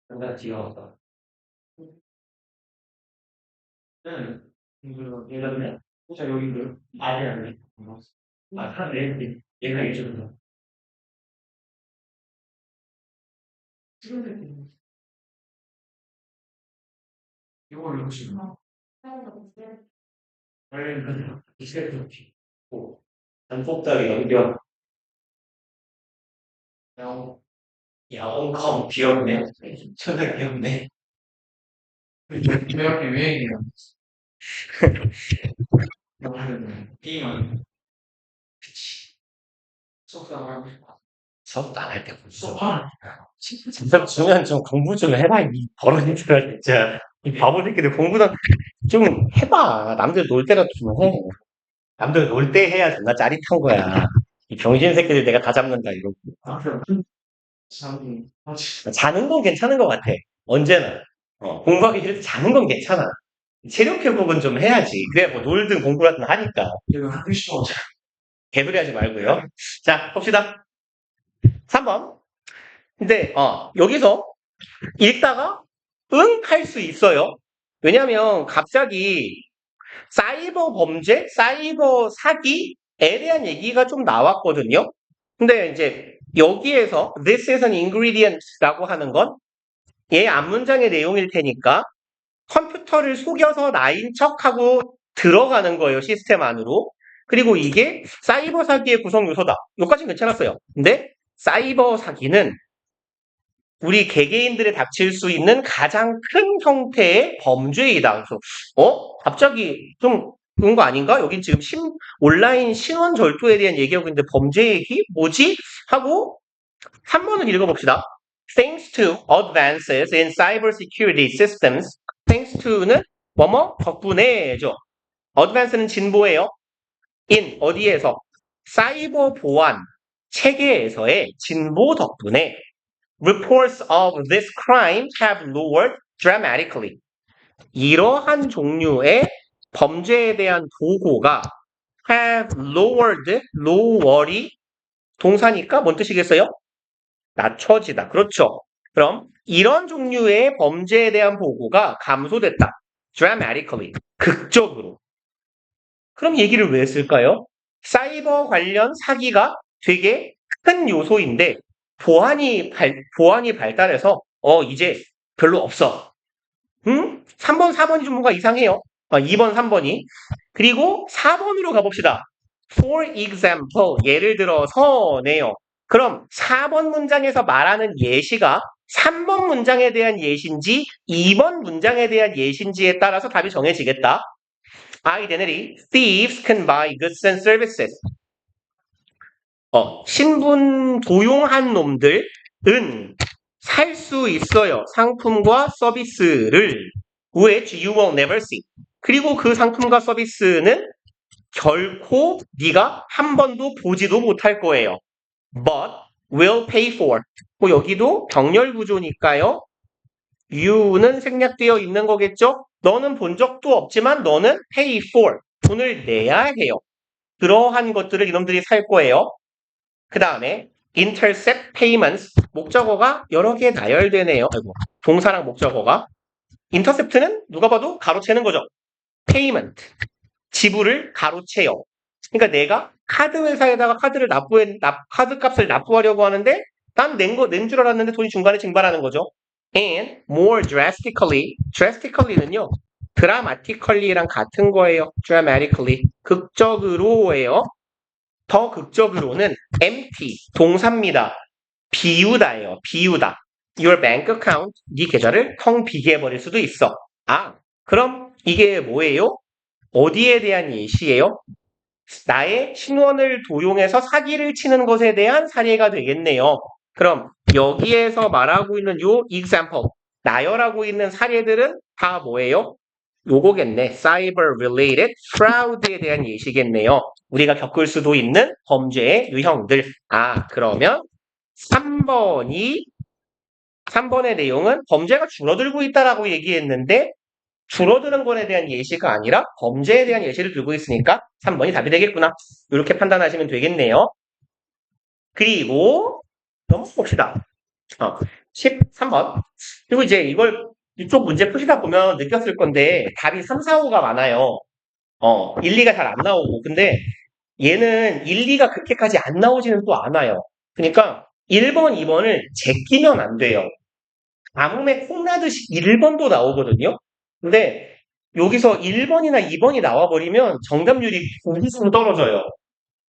나 지겨웠다. 이러네? 자, 여기를. 아니야. 얘가 이쪽으로. 이걸 혹시 관련된 이세트 고 단폭닥이 넘겨 야옹컴 귀엽네. 존나 귀엽네. 이렇게 유행이야. 게임은 그치. 속상하고 수업도 안 할 때 벌써. 진짜 중요한 좀 공부 좀 해봐 이 버릇들아 진짜. 이 바보 새끼들 공부도 좀 해봐. 남들 놀 때라도 좀 해. 남들 놀 때 해야 존나 짜릿한 거야. 이 병신 새끼들 내가 다 잡는다 이러고. 자는 건 괜찮은 것 같아. 언제나. 공부하기 싫을 때 자는 건 괜찮아. 체력 회복은 좀 해야지. 그래야 뭐 놀든 공부라든 하니까. 개소리 하지 말고요. 자, 봅시다. 3번. 근데, 여기서 읽다가, 응? 할 수 있어요. 왜냐면, 갑자기, 사이버 범죄, 사이버 사기에 대한 얘기가 좀 나왔거든요. 근데 이제, 여기에서, this is an ingredient라고 하는 건, 얘 앞문장의 내용일 테니까, 컴퓨터를 속여서 나인 척하고 들어가는 거예요, 시스템 안으로. 그리고 이게 사이버 사기의 구성 요소다. 여기까지는 괜찮았어요. 근데 사이버 사기는 우리 개개인들에 닥칠 수 있는 가장 큰 형태의 범죄이다. 그래서 갑자기 좀 그런 거 아닌가? 여긴 지금 온라인 신원 절도에 대한 얘기하고 있는데 범죄 얘기? 뭐지? 하고 3번을 읽어봅시다. Thanks to advances in cybersecurity systems. Thanks to는 뭐뭐 덕분에죠. advance는 진보예요. in 어디에서? 사이버 보안 체계에서의 진보 덕분에 reports of this crime have lowered dramatically. 이러한 종류의 범죄에 대한 보고가 have lowered, lower이 동사니까 뭔 뜻이겠어요? 낮춰지다. 그렇죠. 그럼 이런 종류의 범죄에 대한 보고가 감소됐다. dramatically. 극적으로. 그럼 얘기를 왜 했을까요? 사이버 관련 사기가 되게 큰 요소인데 보안이 발달해서 이제 별로 없어. 3번, 4번이 좀 뭔가 이상해요. 2번, 3번이. 그리고 4번으로 가봅시다. For example, 예를 들어서네요. 그럼 4번 문장에서 말하는 예시가 3번 문장에 대한 예시인지 2번 문장에 대한 예시인지에 따라서 답이 정해지겠다. Identity. Thieves can buy goods and services. 신분 도용한 놈들은 살 수 있어요. 상품과 서비스를. Which you will never see. 그리고 그 상품과 서비스는 결코 네가 한 번도 보지도 못할 거예요. But will pay for. 뭐 여기도 병렬 구조니까요. you는 생략되어 있는 거겠죠? 너는 본 적도 없지만 너는 pay for. 돈을 내야 해요. 그러한 것들을 이놈들이 살 거예요. 그 다음에 intercept payments. 목적어가 여러 개 나열되네요. 동사랑 목적어가. intercept는 누가 봐도 가로채는 거죠. payment. 지불을 가로채요. 그러니까 내가 카드 회사에다가 카드 값을 납부하려고 하는데 난 낸 줄 알았는데 돈이 중간에 증발하는 거죠. And more drastically, drastically는요. dramatically랑 같은 거예요. dramatically. 극적으로예요. 더 극적으로는 empty, 동사입니다. 비우다예요. 비우다. Your bank account, 네 계좌를 텅 비게 해버릴 수도 있어. 그럼 이게 뭐예요? 어디에 대한 예시예요? 나의 신원을 도용해서 사기를 치는 것에 대한 사례가 되겠네요. 그럼 여기에서 말하고 있는 요 example, 나열하고 있는 사례들은 다 뭐예요? 요거겠네. Cyber related fraud에 대한 예시겠네요. 우리가 겪을 수도 있는 범죄의 유형들. 그러면 3번의 내용은 범죄가 줄어들고 있다라고 얘기했는데 줄어드는 것에 대한 예시가 아니라 범죄에 대한 예시를 들고 있으니까 3번이 답이 되겠구나. 이렇게 판단하시면 되겠네요. 그리고 넘어봅시다. 13번. 그리고 이제 이걸 이쪽 문제 푸시다 보면 느꼈을 건데 답이 3, 4, 5가 많아요. 1, 2가 잘 안 나오고. 근데 얘는 1, 2가 그렇게까지 안 나오지는 또 않아요. 그러니까 1번, 2번을 제끼면 안 돼요. 가뭄에 콩나듯이 1번도 나오거든요. 근데 여기서 1번이나 2번이 나와버리면 정답률이 우수순 떨어져요.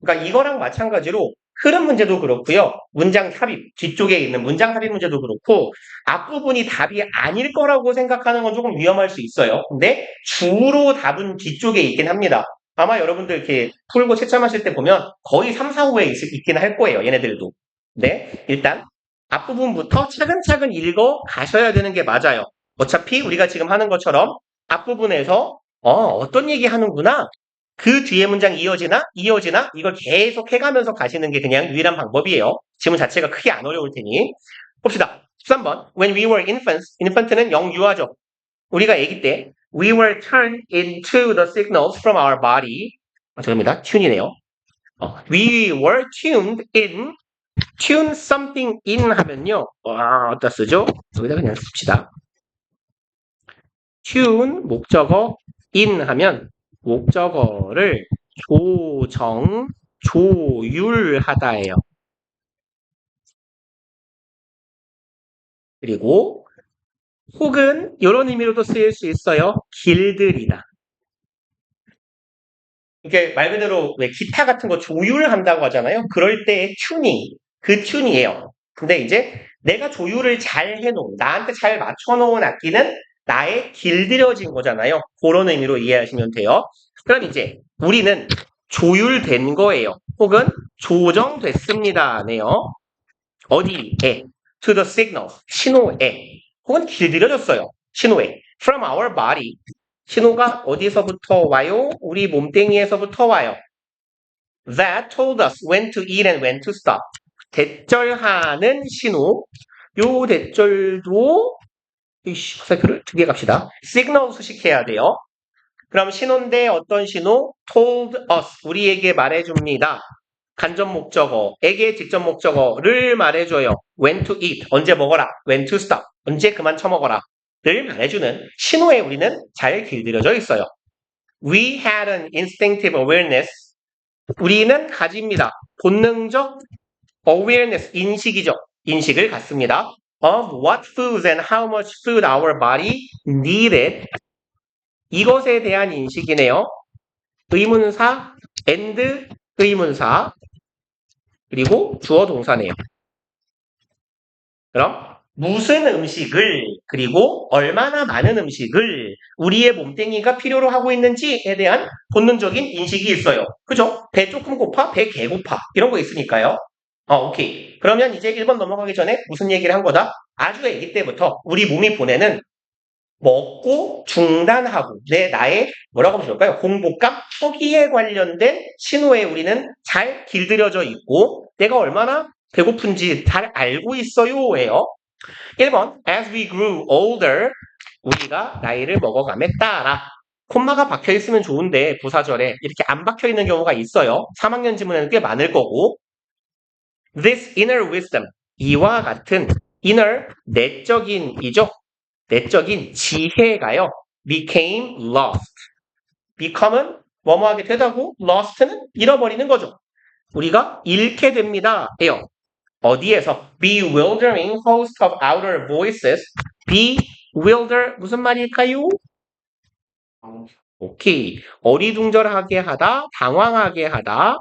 그러니까 이거랑 마찬가지로 흐름 문제도 그렇고요. 문장 삽입, 뒤쪽에 있는 문장 삽입 문제도 그렇고 앞부분이 답이 아닐 거라고 생각하는 건 조금 위험할 수 있어요. 근데 주로 답은 뒤쪽에 있긴 합니다. 아마 여러분들 이렇게 풀고 채점하실 때 보면 거의 3, 4, 5에 있긴 할 거예요. 얘네들도. 네, 일단 앞부분부터 차근차근 읽어 가셔야 되는 게 맞아요. 어차피 우리가 지금 하는 것처럼 앞부분에서 어떤 얘기 하는구나. 그 뒤에 문장 이어지나 이걸 계속 해가면서 가시는 게 그냥 유일한 방법이에요. 질문 자체가 크게 안 어려울 테니. 봅시다. 13번. When we were infants. infant는 영유아죠. 우리가 아기 때 we were turned into the signals from our body. 죄송합니다. tune이네요. we were tuned in. tune something in 하면요. 어디다 쓰죠? 여기다 그냥 씁시다. tune 목적어 in 하면 목적어를 조율하다예요. 그리고 혹은 이런 의미로도 쓰일 수 있어요. 길들이다. 이게 말 그대로 왜 기타 같은 거 조율한다고 하잖아요. 그럴 때의 튜닝, 그 튠이에요. 근데 이제 내가 조율을 잘 해놓은, 나한테 잘 맞춰놓은 악기는 나의 길들여진 거잖아요. 그런 의미로 이해하시면 돼요. 그럼 이제 우리는 조율된 거예요. 혹은 조정됐습니다네요. 어디에? To the signal. 신호에. 혹은 길들여졌어요. 신호에. From our body. 신호가 어디서부터 와요? 우리 몸뚱이에서부터 와요. That told us when to eat and when to stop. 대절하는 신호. 요 대절도 화살표를 2개 갑시다. signal 수식해야 돼요. 그럼 신호인데 어떤 신호? told us. 우리에게 말해줍니다. 간접 목적어에게 직접 목적어를 말해줘요. When to eat. 언제 먹어라. When to stop. 언제 그만 처먹어라. 를 말해주는 신호에 우리는 잘 길들여져 있어요. We had an instinctive awareness. 우리는 가집니다. 본능적 awareness, 인식이죠. 인식을 갖습니다. Of what foods and how much food our body needed. 이것에 대한 인식이네요. 의문사 and 의문사 그리고 주어 동사네요. 그럼 무슨 음식을 그리고 얼마나 많은 음식을 우리의 몸뚱이가 필요로 하고 있는지에 대한 본능적인 인식이 있어요. 그죠? 배 조금 고파? 배 개 고파. 이런 거 있으니까요. 오케이. 그러면 이제 1번 넘어가기 전에 무슨 얘기를 한 거다? 아주 아기 때부터 우리 몸이 보내는 먹고 중단하고 나의 뭐라고 하면 좋을까요? 공복감, 허기에 관련된 신호에 우리는 잘 길들여져 있고 내가 얼마나 배고픈지 잘 알고 있어요예요. 1번 As we grew older 우리가 나이를 먹어감에 따라 콤마가 박혀 있으면 좋은데 부사절에 이렇게 안 박혀 있는 경우가 있어요. 3학년 지문에는 꽤 많을 거고 This inner wisdom 이와 같은 inner 내적인이죠. 내적인 지혜가요. became lost. become은 뭐뭐하게 되다고 lost는 잃어버리는 거죠. 우리가 잃게 됩니다. 예요. 어디에서? bewildering host of outer voices. bewilder 무슨 말일까요? 오케이. 어리둥절하게 하다, 당황하게 하다,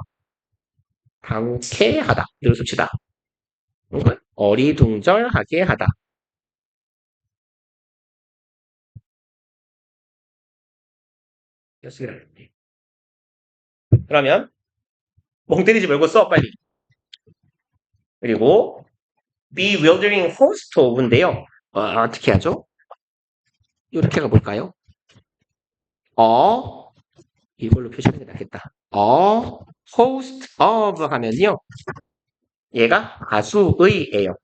당쾌하다. 이걸 씁시다. 어리둥절하게 하다. 그러면 멍 때리지 말고 써 빨리. 그리고 bewildering host of인데요. 어떻게 하죠? 이렇게 가볼까요? 이걸로 표시하는 게 낫겠다. host of 하면요. 얘가 가수의예요.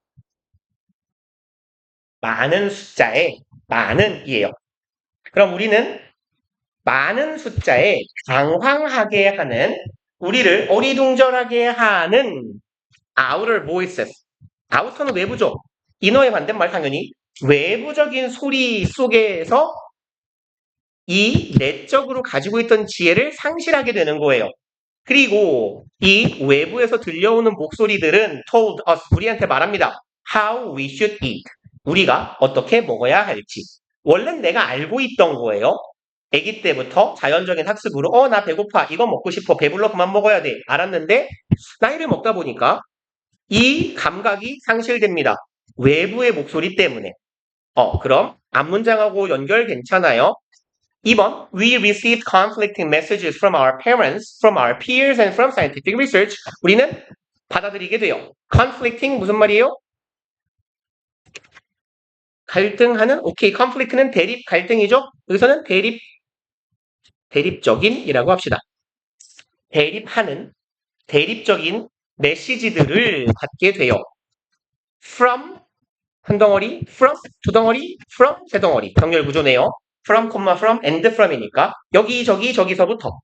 많은 숫자의 많은이에요. 그럼 우리는 많은 숫자에 당황하게 하는 우리를 어리둥절하게 하는 outer voices 아우터는 외부죠. 이너의 반대말 당연히 외부적인 소리 속에서 이 내적으로 가지고 있던 지혜를 상실하게 되는 거예요. 그리고 이 외부에서 들려오는 목소리들은 told us, 우리한테 말합니다. How we should eat. 우리가 어떻게 먹어야 할지. 원래는 내가 알고 있던 거예요. 아기 때부터 자연적인 학습으로 나 배고파. 이거 먹고 싶어. 배불러 그만 먹어야 돼. 알았는데 나이를 먹다 보니까 이 감각이 상실됩니다. 외부의 목소리 때문에. 그럼 앞문장하고 연결 괜찮아요? 2번, we received conflicting messages from our parents, from our peers, and from scientific research. 우리는 받아들이게 돼요. conflicting 무슨 말이에요? 갈등하는, 오케이, conflict는 대립, 갈등이죠? 여기서는 대립적인이라고 합시다. 대립하는, 대립적인 메시지들을 받게 돼요. from, 한 덩어리, from, 두 덩어리, from, 세 덩어리. 병렬 구조네요. from, from, and from이니까 여기, 저기서부터.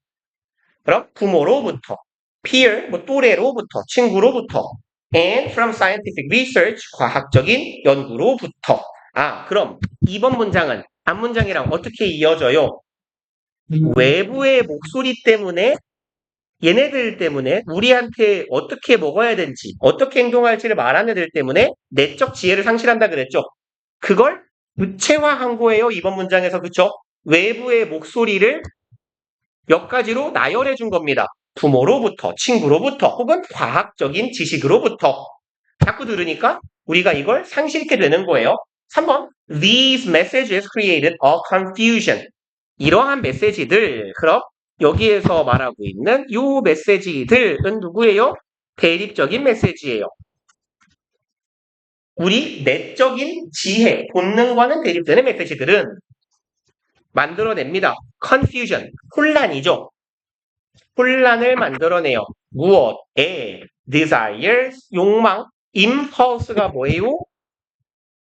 그럼 부모로부터, peer, 또래로부터, 친구로부터, and from scientific research, 과학적인 연구로부터. 그럼 2번 문장은 앞문장이랑 어떻게 이어져요? 외부의 목소리 때문에 얘네들 때문에 우리한테 어떻게 먹어야 되는지, 어떻게 행동할지를 말하는 애들 때문에 내적 지혜를 상실한다 그랬죠? 그걸 구체화한 거예요. 이번 문장에서. 그쵸? 외부의 목소리를 몇 가지로 나열해 준 겁니다. 부모로부터, 친구로부터, 혹은 과학적인 지식으로부터. 자꾸 들으니까 우리가 이걸 상실케 되는 거예요. 3번, these messages created a confusion. 이러한 메시지들, 그럼 여기에서 말하고 있는 이 메시지들은 누구예요? 대립적인 메시지예요. 우리 내적인 지혜, 본능과는 대립되는 메시지들은 만들어냅니다. confusion, 혼란이죠. 혼란을 만들어내요. 무엇에? desires, 욕망, impulse가 뭐예요?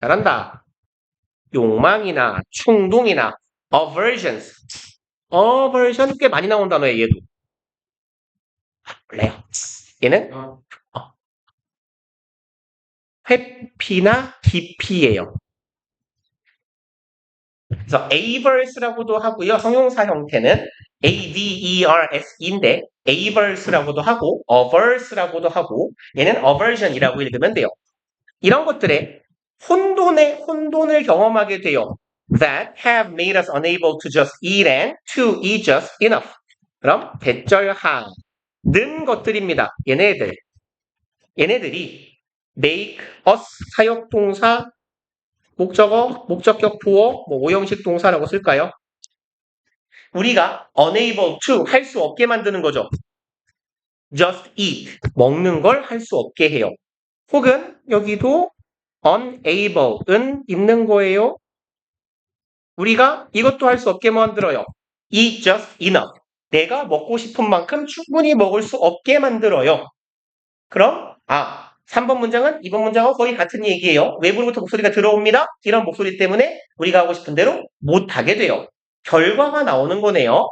잘한다. 욕망이나 충동이나 aversions. aversion 꽤 많이 나온 단어예요, 얘도. 몰라요. 얘는 회피나 기피예요. 그래서 avers라고도 하고요. 형용사 형태는 ADERS인데 avers라고도 하고 averse라고도 하고 얘는 aversion이라고 읽으면 돼요. 이런 것들에 혼돈을 경험하게 돼요. That have made us unable to just eat and to eat just enough. 그럼 대절하는 것들입니다. 얘네들이 make us 사역동사 목적어, 목적격 보어, 오형식 동사라고 쓸까요? 우리가 unable to 할 수 없게 만드는 거죠. just eat 먹는 걸 할 수 없게 해요. 혹은 여기도 unable은 있는 거예요. 우리가 이것도 할 수 없게 만들어요. eat just enough. 내가 먹고 싶은 만큼 충분히 먹을 수 없게 만들어요. 그럼 3번 문장은 2번 문장하고 거의 같은 얘기예요. 외부로부터 목소리가 들어옵니다. 이런 목소리 때문에 우리가 하고 싶은 대로 못하게 돼요. 결과가 나오는 거네요.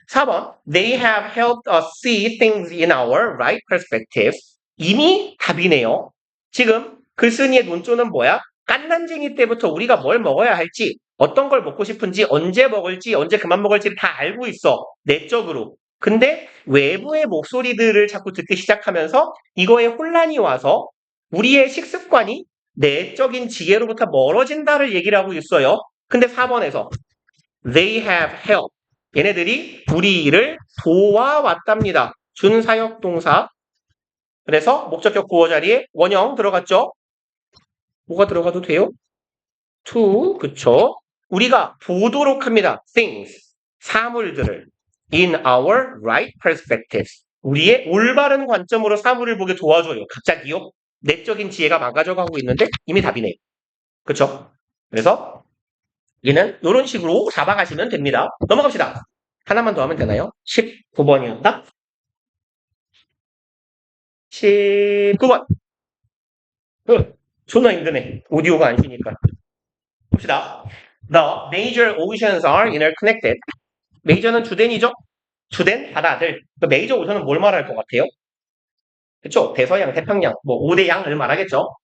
4번, they have helped us see things in our right perspective. 이미 답이네요. 지금 글쓴이의 논조는 뭐야? 깐난쟁이 때부터 우리가 뭘 먹어야 할지, 어떤 걸 먹고 싶은지, 언제 먹을지, 언제 그만 먹을지 다 알고 있어. 내적으로. 근데 외부의 목소리들을 자꾸 듣기 시작하면서 이거에 혼란이 와서 우리의 식습관이 내적인 지혜로부터 멀어진다를 얘기를 하고 있어요. 근데 4번에서 they have helped. 얘네들이 우리를 도와왔답니다. 준사역 동사. 그래서 목적격 구어 자리에 원형 들어갔죠? 뭐가 들어가도 돼요? to, 그쵸? 우리가 보도록 합니다. things, 사물들을 in our right perspectives. 우리의 올바른 관점으로 사물을 보게 도와줘요. 갑자기요? 내적인 지혜가 망가져가고 있는데 이미 답이네요. 그쵸? 그래서 얘는 이런 식으로 잡아가시면 됩니다. 넘어갑시다. 하나만 더 하면 되나요? 19번이었다? 19번. 존나 힘드네. 오디오가 안 쉬니까. 봅시다. The major oceans are interconnected. 메이저는 주된이죠? 주된 바다들. 그 메이저 오션은 뭘 말할 것 같아요? 그쵸? 대서양, 태평양, 5대 양을 말하겠죠?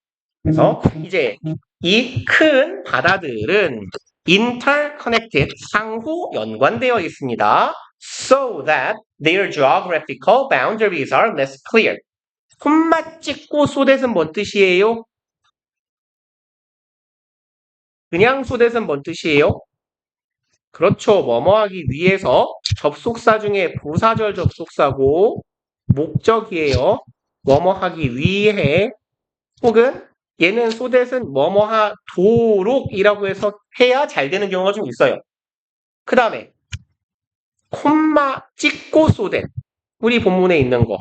그래서 이제 이 큰 바다들은 interconnected, 상호 연관되어 있습니다. So that their geographical boundaries are less clear. 콤마 찍고 소댓은 뭔 뜻이에요? 그냥 소댓은 뭔 뜻이에요? 그렇죠. 뭐뭐 하기 위해서 접속사 중에 부사절 접속사고 목적이에요. 뭐뭐 하기 위해 혹은 얘는 소댓은 뭐뭐 하도록이라고 해서 해야 잘 되는 경우가 좀 있어요. 그 다음에 콤마 찍고 소댓 우리 본문에 있는 거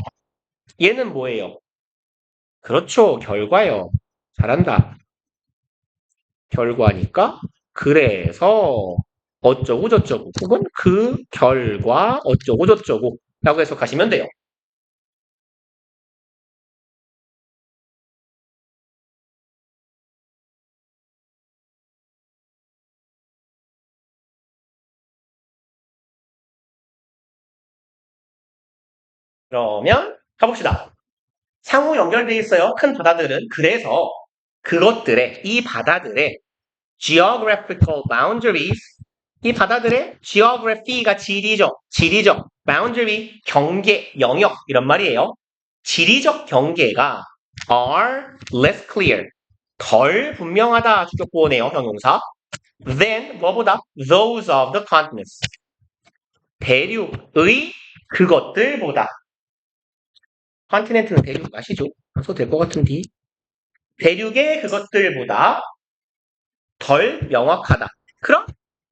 얘는 뭐예요? 그렇죠. 결과요. 잘한다. 결과니까 그래서 어쩌고 저쩌고 혹은 그 결과 어쩌고 저쩌고 라고 해석하시면 돼요. 그러면 가봅시다. 상호 연결되어 있어요. 큰 바다들은. 그래서 그것들의 이 바다들의 geographical boundaries 이 바다들의 geography가 지리적 boundary 경계 영역 이런 말이에요. 지리적 경계가 are less clear 덜 분명하다 주격보호네요. 형용사 than 뭐보다 those of the continents 대륙의 그것들보다 컨티넨트는 대륙 아시죠? 안 써도 될 것 같은데 대륙의 그것들보다 덜 명확하다. 그럼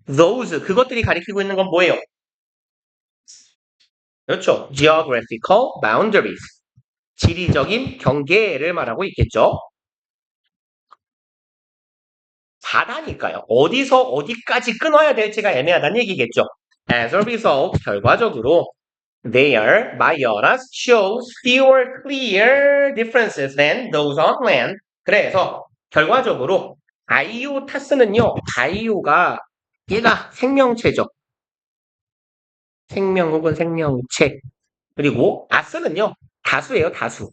those 그것들이 가리키고 있는 건 뭐예요? 그렇죠. geographical boundaries 지리적인 경계를 말하고 있겠죠. 바다니까요. 어디서 어디까지 끊어야 될지가 애매하다는 얘기겠죠. As a result, 결과적으로 their bias shows fewer clear differences than those on land. 그래서 결과적으로 아이오타스는요. 바이오가 얘가 생명체죠. 생명 혹은 생명체. 그리고 아스는요. 다수예요. 다수.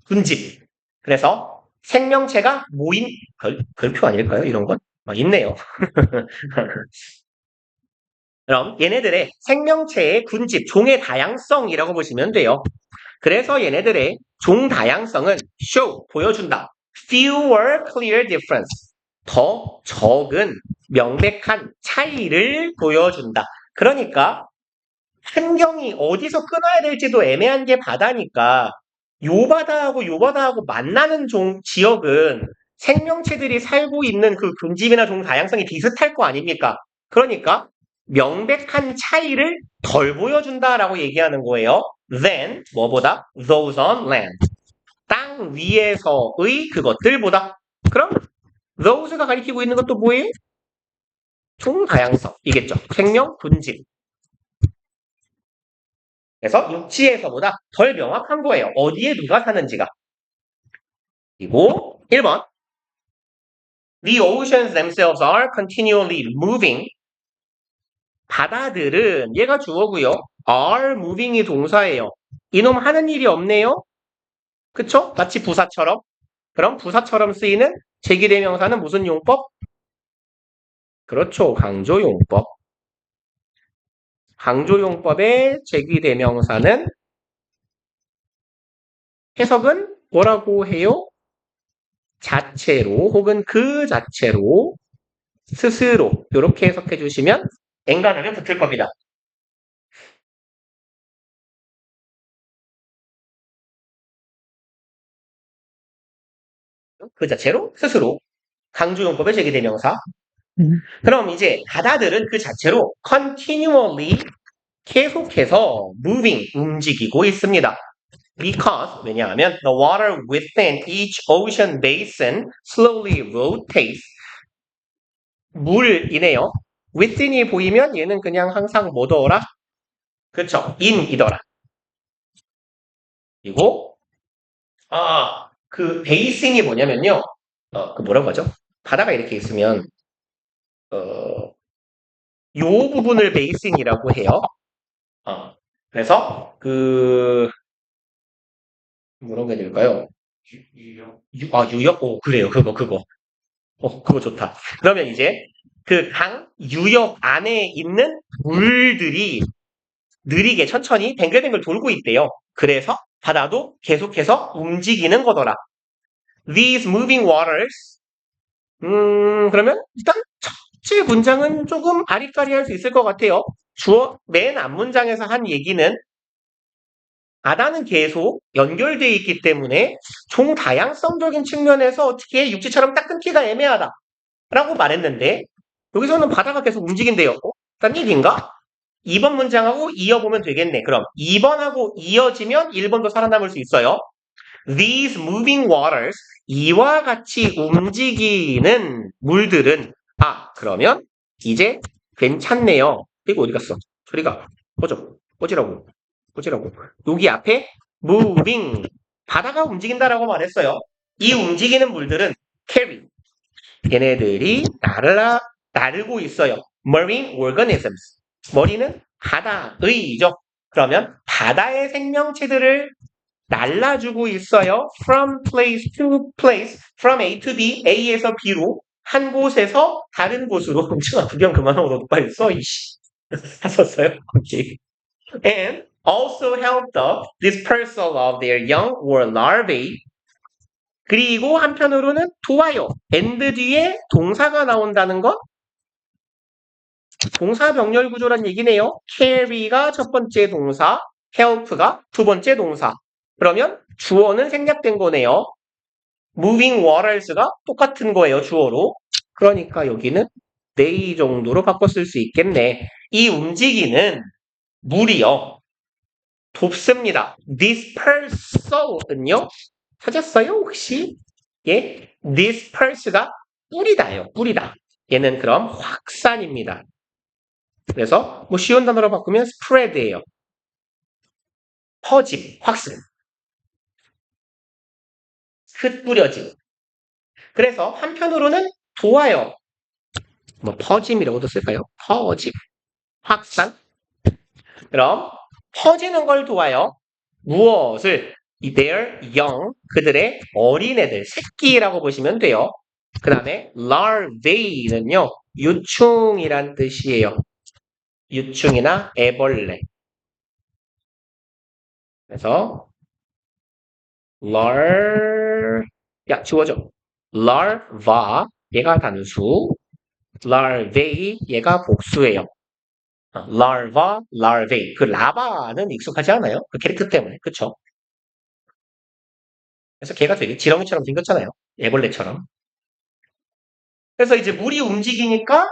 군집. 그래서 생명체가 모인 별표 아닐까요? 이런 건? 있네요. 그럼 얘네들의 생명체의 군집, 종의 다양성이라고 보시면 돼요. 그래서 얘네들의 종 다양성은 show, 보여준다. fewer clear difference, 더 적은 명백한 차이를 보여준다. 그러니까 환경이 어디서 끊어야 될지도 애매한 게 바다니까 요 바다하고 요 바다하고 만나는 지역은 생명체들이 살고 있는 그 군집이나 종 다양성이 비슷할 거 아닙니까? 그러니까 명백한 차이를 덜 보여준다라고 얘기하는 거예요. Than 뭐보다? Those on land. 땅 위에서의 그것들보다. 그럼 those가 가리키고 있는 것도 뭐예요? 종 다양성이겠죠. 생명 군집. 그래서 육지에서보다 덜 명확한 거예요. 어디에 누가 사는지가. 그리고 1번 The oceans themselves are continually moving. 바다들은 얘가 주어고요. are moving이 동사예요. 이놈 하는 일이 없네요. 그쵸? 마치 부사처럼. 그럼 부사처럼 쓰이는 제기대명사는 무슨 용법? 그렇죠. 강조용법. 강조용법의 제기대명사는 해석은 뭐라고 해요? 자체로 혹은 그 자체로 스스로 이렇게 해석해 주시면 엔간하면 붙을 겁니다. 그 자체로 스스로 강조용법의 제기대명사. 그럼 이제 바다들은 그 자체로 continually 계속해서 moving 움직이고 있습니다. Because 왜냐하면 the water within each ocean basin slowly rotates 물이네요. within이 보이면 얘는 그냥 항상 뭐더라? 그쵸. in이더라. 그리고 그 베이싱이 뭐냐면요. 그 뭐라고 하죠? 바다가 이렇게 있으면 요 부분을 베이싱이라고 해요. 그래서 뭐라고 해야 될까요? 유형. 유역? 오, 그래요. 그거. 그거 좋다. 그러면 이제 그 강, 유역 안에 있는 물들이 느리게 천천히 뱅글뱅글 돌고 있대요. 그래서 바다도 계속해서 움직이는 거더라. These moving waters. 그러면 일단 첫째 문장은 조금 아리까리할 수 있을 것 같아요. 맨 앞문장에서 한 얘기는 바다는 계속 연결되어 있기 때문에 종 다양성적인 측면에서 어떻게 육지처럼 딱 끊기가 애매하다. 라고 말했는데 여기서는 바다가 계속 움직인대요. 딴 얘기인가? 2번 문장하고 이어보면 되겠네. 그럼 2번하고 이어지면 1번도 살아남을 수 있어요. These moving waters, 이와 같이 움직이는 물들은 그러면 이제 괜찮네요. 이거 어디 갔어? 소리가 꺼지라고. 여기 앞에 moving, 바다가 움직인다라고 말했어요. 이 움직이는 물들은 carry, 얘네들이 나르고 있어요. Marine organisms. 머리는 바다의죠. 그러면 바다의 생명체들을 날라주고 있어요. From place to place. From A to B. A에서 B로. 한 곳에서 다른 곳으로. 엄청나 구경 그만하고 너도 빨리 써. 이씨. 다 썼어요? 오케이. And also help the dispersal of their young or larvae. 그리고 한편으로는 도와요. and 뒤에 동사가 나온다는 것. 동사 병렬 구조란 얘기네요. carry가 첫 번째 동사, help가 두 번째 동사. 그러면 주어는 생략된 거네요. moving waters가 똑같은 거예요, 주어로. 그러니까 여기는 they 정도로 바꿔 쓸 수 있겠네. 이 움직이는 물이요. 돕습니다. dispersal은요? 찾았어요, 혹시? 예? disperse가 뿌리다요, 뿌리다. 얘는 그럼 확산입니다. 그래서 뭐 쉬운 단어로 바꾸면 spread예요. 퍼짐, 확산. 흩뿌려짐. 그래서 한편으로는 도와요. 뭐 퍼짐이라고도 쓸까요? 퍼짐, 확산. 그럼 퍼지는 걸 도와요. 무엇을? Their young, 그들의 어린애들, 새끼라고 보시면 돼요. 그 다음에 larvae는요, 유충이란 뜻이에요. 유충이나 애벌레. 그래서 지워져. larva, 얘가 단수. larvae, 얘가 복수예요. larva, larvae. 그 라바는 익숙하지 않아요? 그 캐릭터 때문에. 그쵸? 그래서 걔가 되게 지렁이처럼 생겼잖아요. 애벌레처럼. 그래서 이제 물이 움직이니까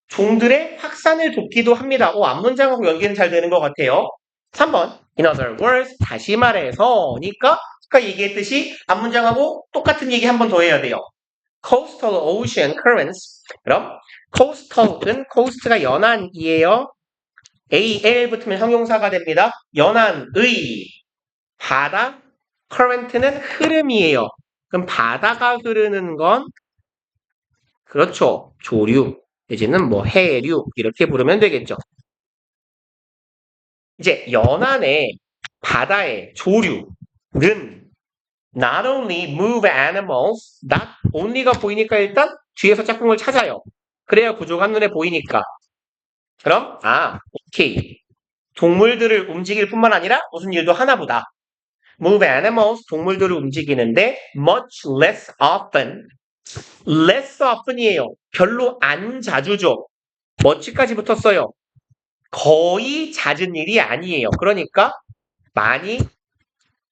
종들의 확산을 돕기도 합니다. 앞문장하고 연계는 잘 되는 것 같아요. 3번. In other words, 다시 말해서니까 아까 얘기했듯이 앞문장하고 똑같은 얘기 한 번 더 해야 돼요. Coastal ocean currents. 그럼 coastal은 coast가 연안이에요. AL 붙으면 형용사가 됩니다. 연안의 바다, current는 흐름이에요. 그럼 바다가 흐르는 건 그렇죠. 조류, 내지는 뭐 해류 이렇게 부르면 되겠죠. 이제 연안의 바다의 조류는 not only move animals, not only가 보이니까 일단 뒤에서 짝꿍을 찾아요. 그래야 구조가 한눈에 보이니까. 그럼 오케이. 동물들을 움직일 뿐만 아니라 무슨 일도 하나보다. move animals, 동물들을 움직이는데 much less often. less often이에요. 별로 안 자주죠. much까지 붙었어요. 거의 잦은 일이 아니에요. 그러니까 많이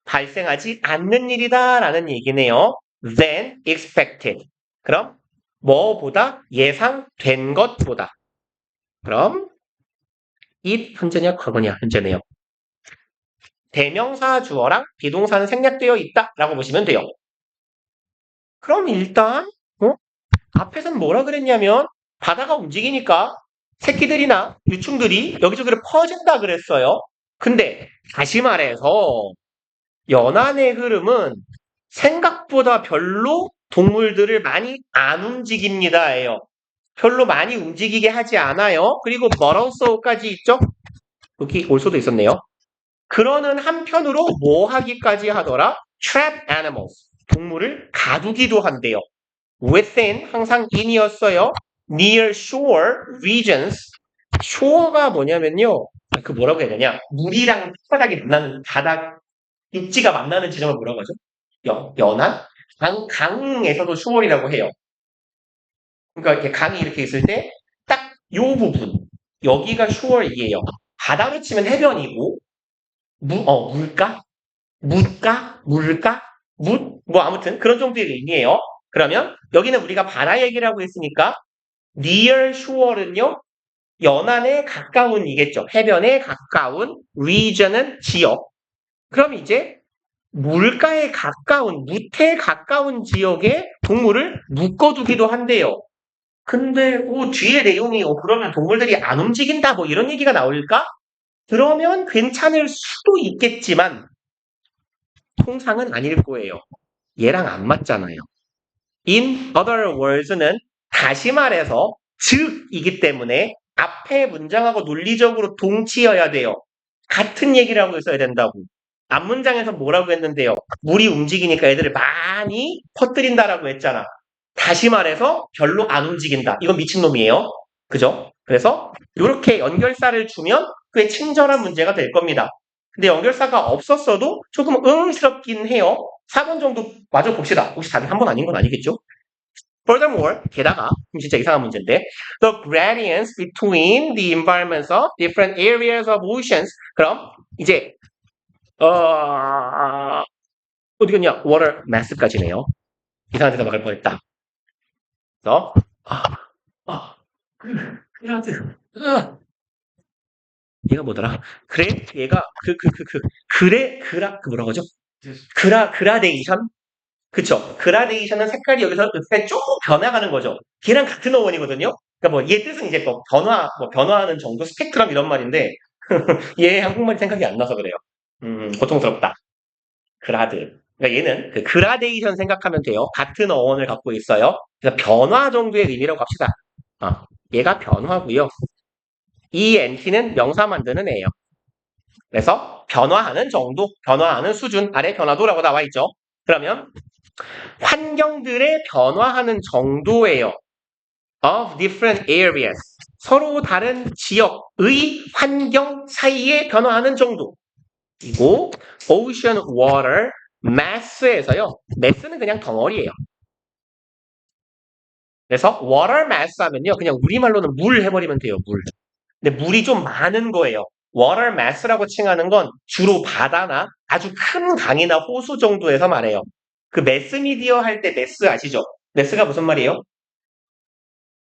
발생하지 않는 일이다라는 얘기네요. than expected. 그럼 뭐보다 예상된 것보다. 그럼 it 현재냐 과거냐 현재네요. 대명사 주어랑 비동사는 생략되어 있다라고 보시면 돼요. 그럼 일단 앞에서는 뭐라 그랬냐면 바다가 움직이니까 새끼들이나 유충들이 여기저기로 퍼진다 그랬어요. 근데 다시 말해서 연안의 흐름은 생각보다 별로 동물들을 많이 안 움직입니다예요. 별로 많이 움직이게 하지 않아요. 그리고 멀어서까지 있죠? 여기 올 수도 있었네요. 그러는 한편으로 뭐 하기까지 하더라? trap animals. 동물을 가두기도 한대요. within 항상 in이었어요. near shore regions. shore가 뭐냐면요. 그 뭐라고 해야 되냐? 물이랑 바닥이 만나는 바닥 육지가 만나는 지점을 뭐라고 하죠? 연안? 강에서도 shore이라고 해요. 그러니까 이렇게 강이 이렇게 있을 때 딱 요 부분 여기가 shore이에요. 바다로 치면 해변이고 물가? 물가? 뭐 아무튼 그런 정도의 의미예요. 그러면 여기는 우리가 바다 얘기를 하고 있으니까 near shore는요. 연안에 가까운이겠죠. 해변에 가까운 region은 지역. 그럼 이제 물가에 가까운 무태에 가까운 지역에 동물을 묶어두기도 한대요. 근데 뒤에 내용이 그러면 동물들이 안 움직인다 뭐 이런 얘기가 나올까? 그러면 괜찮을 수도 있겠지만 통상은 아닐 거예요. 얘랑 안 맞잖아요. In other words는 다시 말해서 즉이기 때문에 앞에 문장하고 논리적으로 동치여야 돼요. 같은 얘기를 하고 있어야 된다고. 앞 문장에서 뭐라고 했는데요? 물이 움직이니까 애들을 많이 퍼뜨린다라고 했잖아. 다시 말해서 별로 안 움직인다. 이건 미친놈이에요. 그죠? 그래서 이렇게 연결사를 주면 꽤 친절한 문제가 될 겁니다. 근데 연결사가 없었어도 조금 응스럽긴 해요. 4번 정도 마저 봅시다. 혹시 답이 한 번 아닌 건 아니겠죠? Furthermore, 게다가 진짜 이상한 문제인데 the gradients between the environments of different areas of oceans. 그럼 이제 어디 갔냐? water mass까지네요. 이상한 데다 막을 뻔했다. 그래서 그라드 얘가 뭐더라? 그래 얘가 뭐라고 하죠? 그라데이션? 그쵸. 그라데이션은 색깔이 여기서 이렇게 쭉 변화가는 거죠. 걔랑 같은 어원이거든요. 그러니까 뭐 얘 뜻은 이제 뭐 변화하는 정도, 스펙트럼 이런 말인데 얘 한국말이 생각이 안 나서 그래요. 고통스럽다. 그라드. 그러니까 얘는 그 그라데이션 생각하면 돼요. 같은 어원을 갖고 있어요. 그래서 변화 정도의 의미라고 합시다. 얘가 변화고요. 이 NT는 명사 만드는 애예요. 그래서 변화하는 정도, 변화하는 수준, 아래 변화도라고 나와 있죠. 그러면 환경들의 변화하는 정도예요. of different areas. 서로 다른 지역의 환경 사이에 변화하는 정도. 그리고 ocean water mass에서요. mass는 그냥 덩어리예요. 그래서 water mass 하면요. 그냥 우리말로는 물 해버리면 돼요. 물. 근데 물이 좀 많은 거예요. water mass라고 칭하는 건 주로 바다나 아주 큰 강이나 호수 정도에서 말해요. 그 매스미디어 할 때 매스 아시죠? 매스가 무슨 말이에요?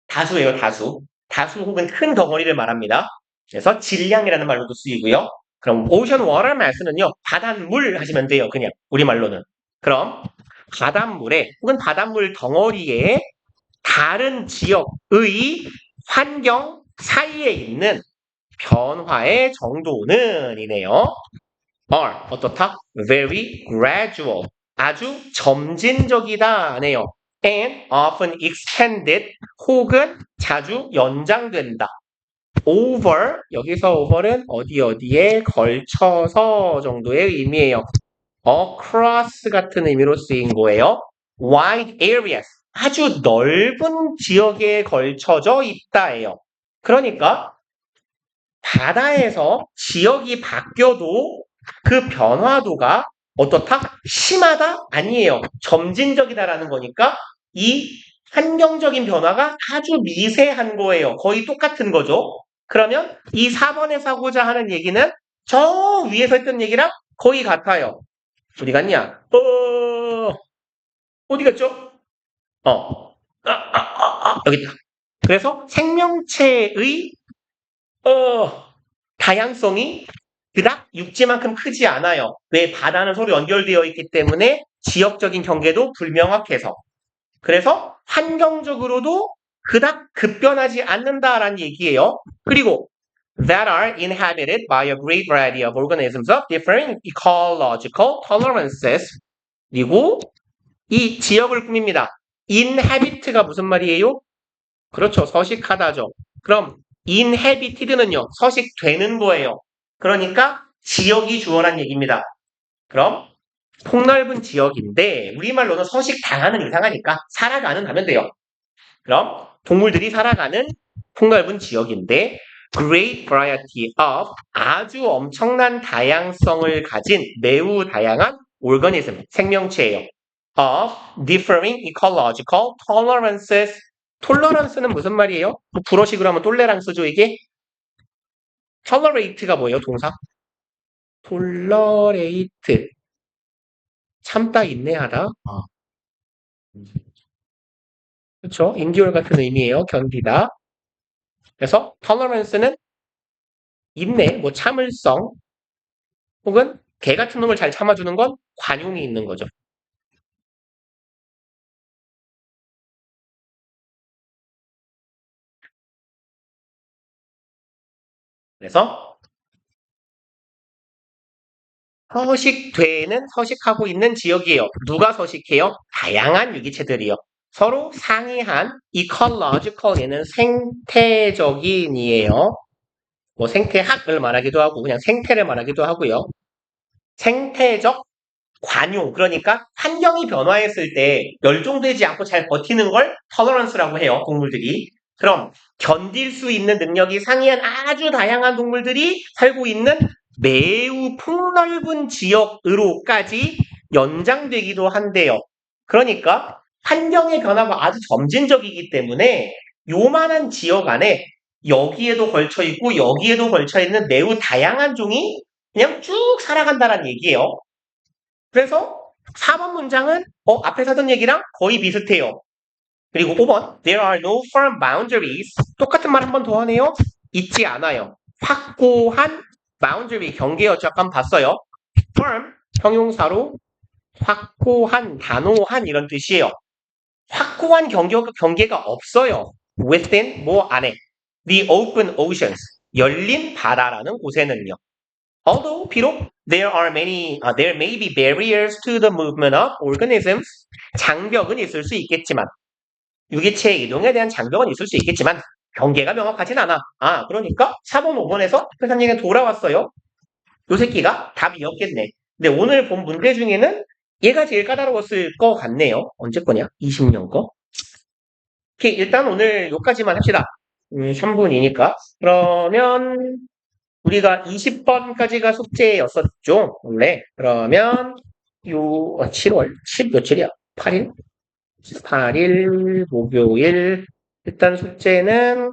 다수예요, 다수. 다수 혹은 큰 덩어리를 말합니다. 그래서 질량이라는 말로도 쓰이고요. 그럼 오션 워터 매스는요. 바닷물 하시면 돼요. 그냥 우리말로는. 그럼 바닷물에 혹은 바닷물 덩어리에 다른 지역의 환경 사이에 있는 변화의 정도는 이네요. are 어떻다? very gradual 아주 점진적이다 네요. and often extended 혹은 자주 연장된다. over 여기서 over는 어디에 걸쳐서 정도의 의미예요. across 같은 의미로 쓰인 거예요. wide areas 아주 넓은 지역에 걸쳐져 있다예요. 그러니까 바다에서 지역이 바뀌어도 그 변화도가 어떻다? 심하다? 아니에요. 점진적이다라는 거니까 이 환경적인 변화가 아주 미세한 거예요. 거의 똑같은 거죠. 그러면 이 4번에서 하고자 하는 얘기는 저 위에서 했던 얘기랑 거의 같아요. 어디 갔냐? 어디 갔죠? 여기 있다. 그래서 생명체의 다양성이 그닥 육지만큼 크지 않아요. 왜? 바다는 서로 연결되어 있기 때문에 지역적인 경계도 불명확해서. 그래서 환경적으로도 그닥 급변하지 않는다라는 얘기예요. 그리고 that are inhabited by a great variety of organisms of differing ecological tolerances. 그리고 이 지역을 꾸밉니다. inhabit가 무슨 말이에요? 그렇죠. 서식하다죠. 그럼 inhabited는요. 서식되는 거예요. 그러니까 지역이 주어란 얘기입니다. 그럼 폭넓은 지역인데 우리말로는 서식 당하는 이상하니까 살아가는 하면 돼요. 그럼 동물들이 살아가는 폭넓은 지역인데 great variety of 아주 엄청난 다양성을 가진 매우 다양한 organism 생명체예요. of differing ecological tolerances tolerance는 무슨 말이에요? 뭐 불어식으로 하면 똘레랑스죠 이게? tolerate가 뭐예요 동사? tolerate 참다 인내하다 그렇죠? 인디얼 같은 의미예요 견디다 그래서 tolerance는 인내, 뭐 참을성 혹은 개 같은 놈을 잘 참아주는 건 관용이 있는 거죠. 그래서 서식되는 서식하고 있는 지역이에요. 누가 서식해요? 다양한 유기체들이요. 서로 상이한 ecological에는 생태적인이에요. 뭐 생태학을 말하기도 하고 그냥 생태를 말하기도 하고요. 생태적 관용 그러니까 환경이 변화했을 때 멸종되지 않고 잘 버티는 걸 tolerance라고 해요. 동물들이. 그럼 견딜 수 있는 능력이 상이한 아주 다양한 동물들이 살고 있는 매우 폭넓은 지역으로까지 연장되기도 한대요. 그러니까 환경의 변화가 아주 점진적이기 때문에 요만한 지역 안에 여기에도 걸쳐 있고 여기에도 걸쳐 있는 매우 다양한 종이 그냥 쭉 살아간다는 얘기예요. 그래서 4번 문장은 앞에서 하던 얘기랑 거의 비슷해요. 그리고 5번 There are no firm boundaries 똑같은 말 한 번 더 하네요. 있지 않아요. 확고한 boundary 경계였죠. 아까 봤어요. firm 형용사로 확고한, 단호한 이런 뜻이에요. 확고한 경계가 없어요. within 뭐 안에 the open oceans 열린 바다라는 곳에는요. Although 비록 there may be barriers to the movement of organisms 장벽은 있을 수 있겠지만 유기체의 이동에 대한 장벽은 있을 수 있겠지만 경계가 명확하진 않아. 그러니까 4번, 5번에서 회사님이 돌아왔어요. 요 새끼가 답이었겠네. 근데 오늘 본 문제 중에는 얘가 제일 까다로웠을 것 같네요. 언제 거냐? 20년 거. 오케이, 일단 오늘 요까지만 합시다. 3분이니까. 그러면 우리가 20번까지가 숙제였었죠. 원래. 그러면 7월 10 며칠이야? 8일? 8일 목요일 일단 숙제는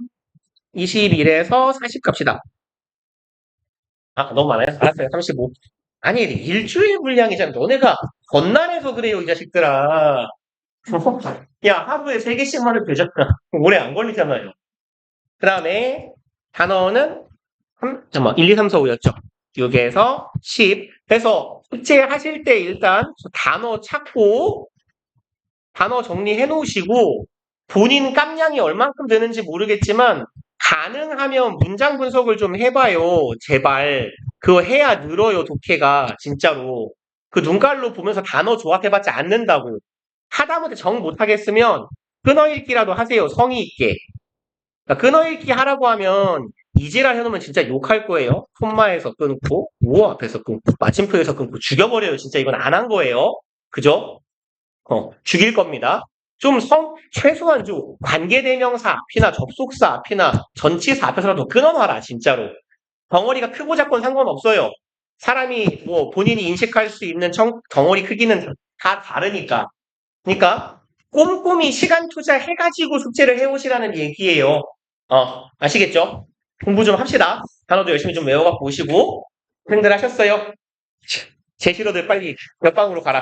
21에서 40 갑시다. 너무 많아요? 알았어요. 35. 아니 일주일 분량이잖아. 너네가 건난해서 그래요 이 자식들아. 야 하루에 3개씩만 해도 되잖아. 오래 안 걸리잖아요. 그 다음에 단어는 1, 2, 3, 4, 5였죠. 6에서 10. 그래서 숙제 하실 때 일단 단어 찾고 단어 정리해 놓으시고 본인 깜냥이 얼만큼 되는지 모르겠지만 가능하면 문장 분석을 좀 해봐요. 제발. 그거 해야 늘어요. 독해가. 진짜로. 그 눈깔로 보면서 단어 조합해봤자 않는다고. 하다못해 정 못하겠으면 끊어읽기라도 하세요. 성의 있게. 그러니까 끊어읽기 하라고 하면 이지랄 해놓으면 진짜 욕할 거예요. 콤마에서 끊고, 우어 앞에서 끊고, 마침표에서 끊고 죽여버려요. 진짜 이건 안 한 거예요. 그죠? 죽일 겁니다. 좀 최소한 좀 관계대명사 앞이나 접속사 앞이나 전치사 앞에서라도 끊어놔라, 진짜로. 덩어리가 크고 작고는 상관없어요. 사람이 뭐 본인이 인식할 수 있는 덩어리 크기는 다 다르니까. 그러니까 꼼꼼히 시간 투자해가지고 숙제를 해오시라는 얘기예요. 아시겠죠? 공부 좀 합시다. 단어도 열심히 좀 외워갖고 오시고. 힘들 하셨어요? 제시로들 빨리 옆방으로 가라.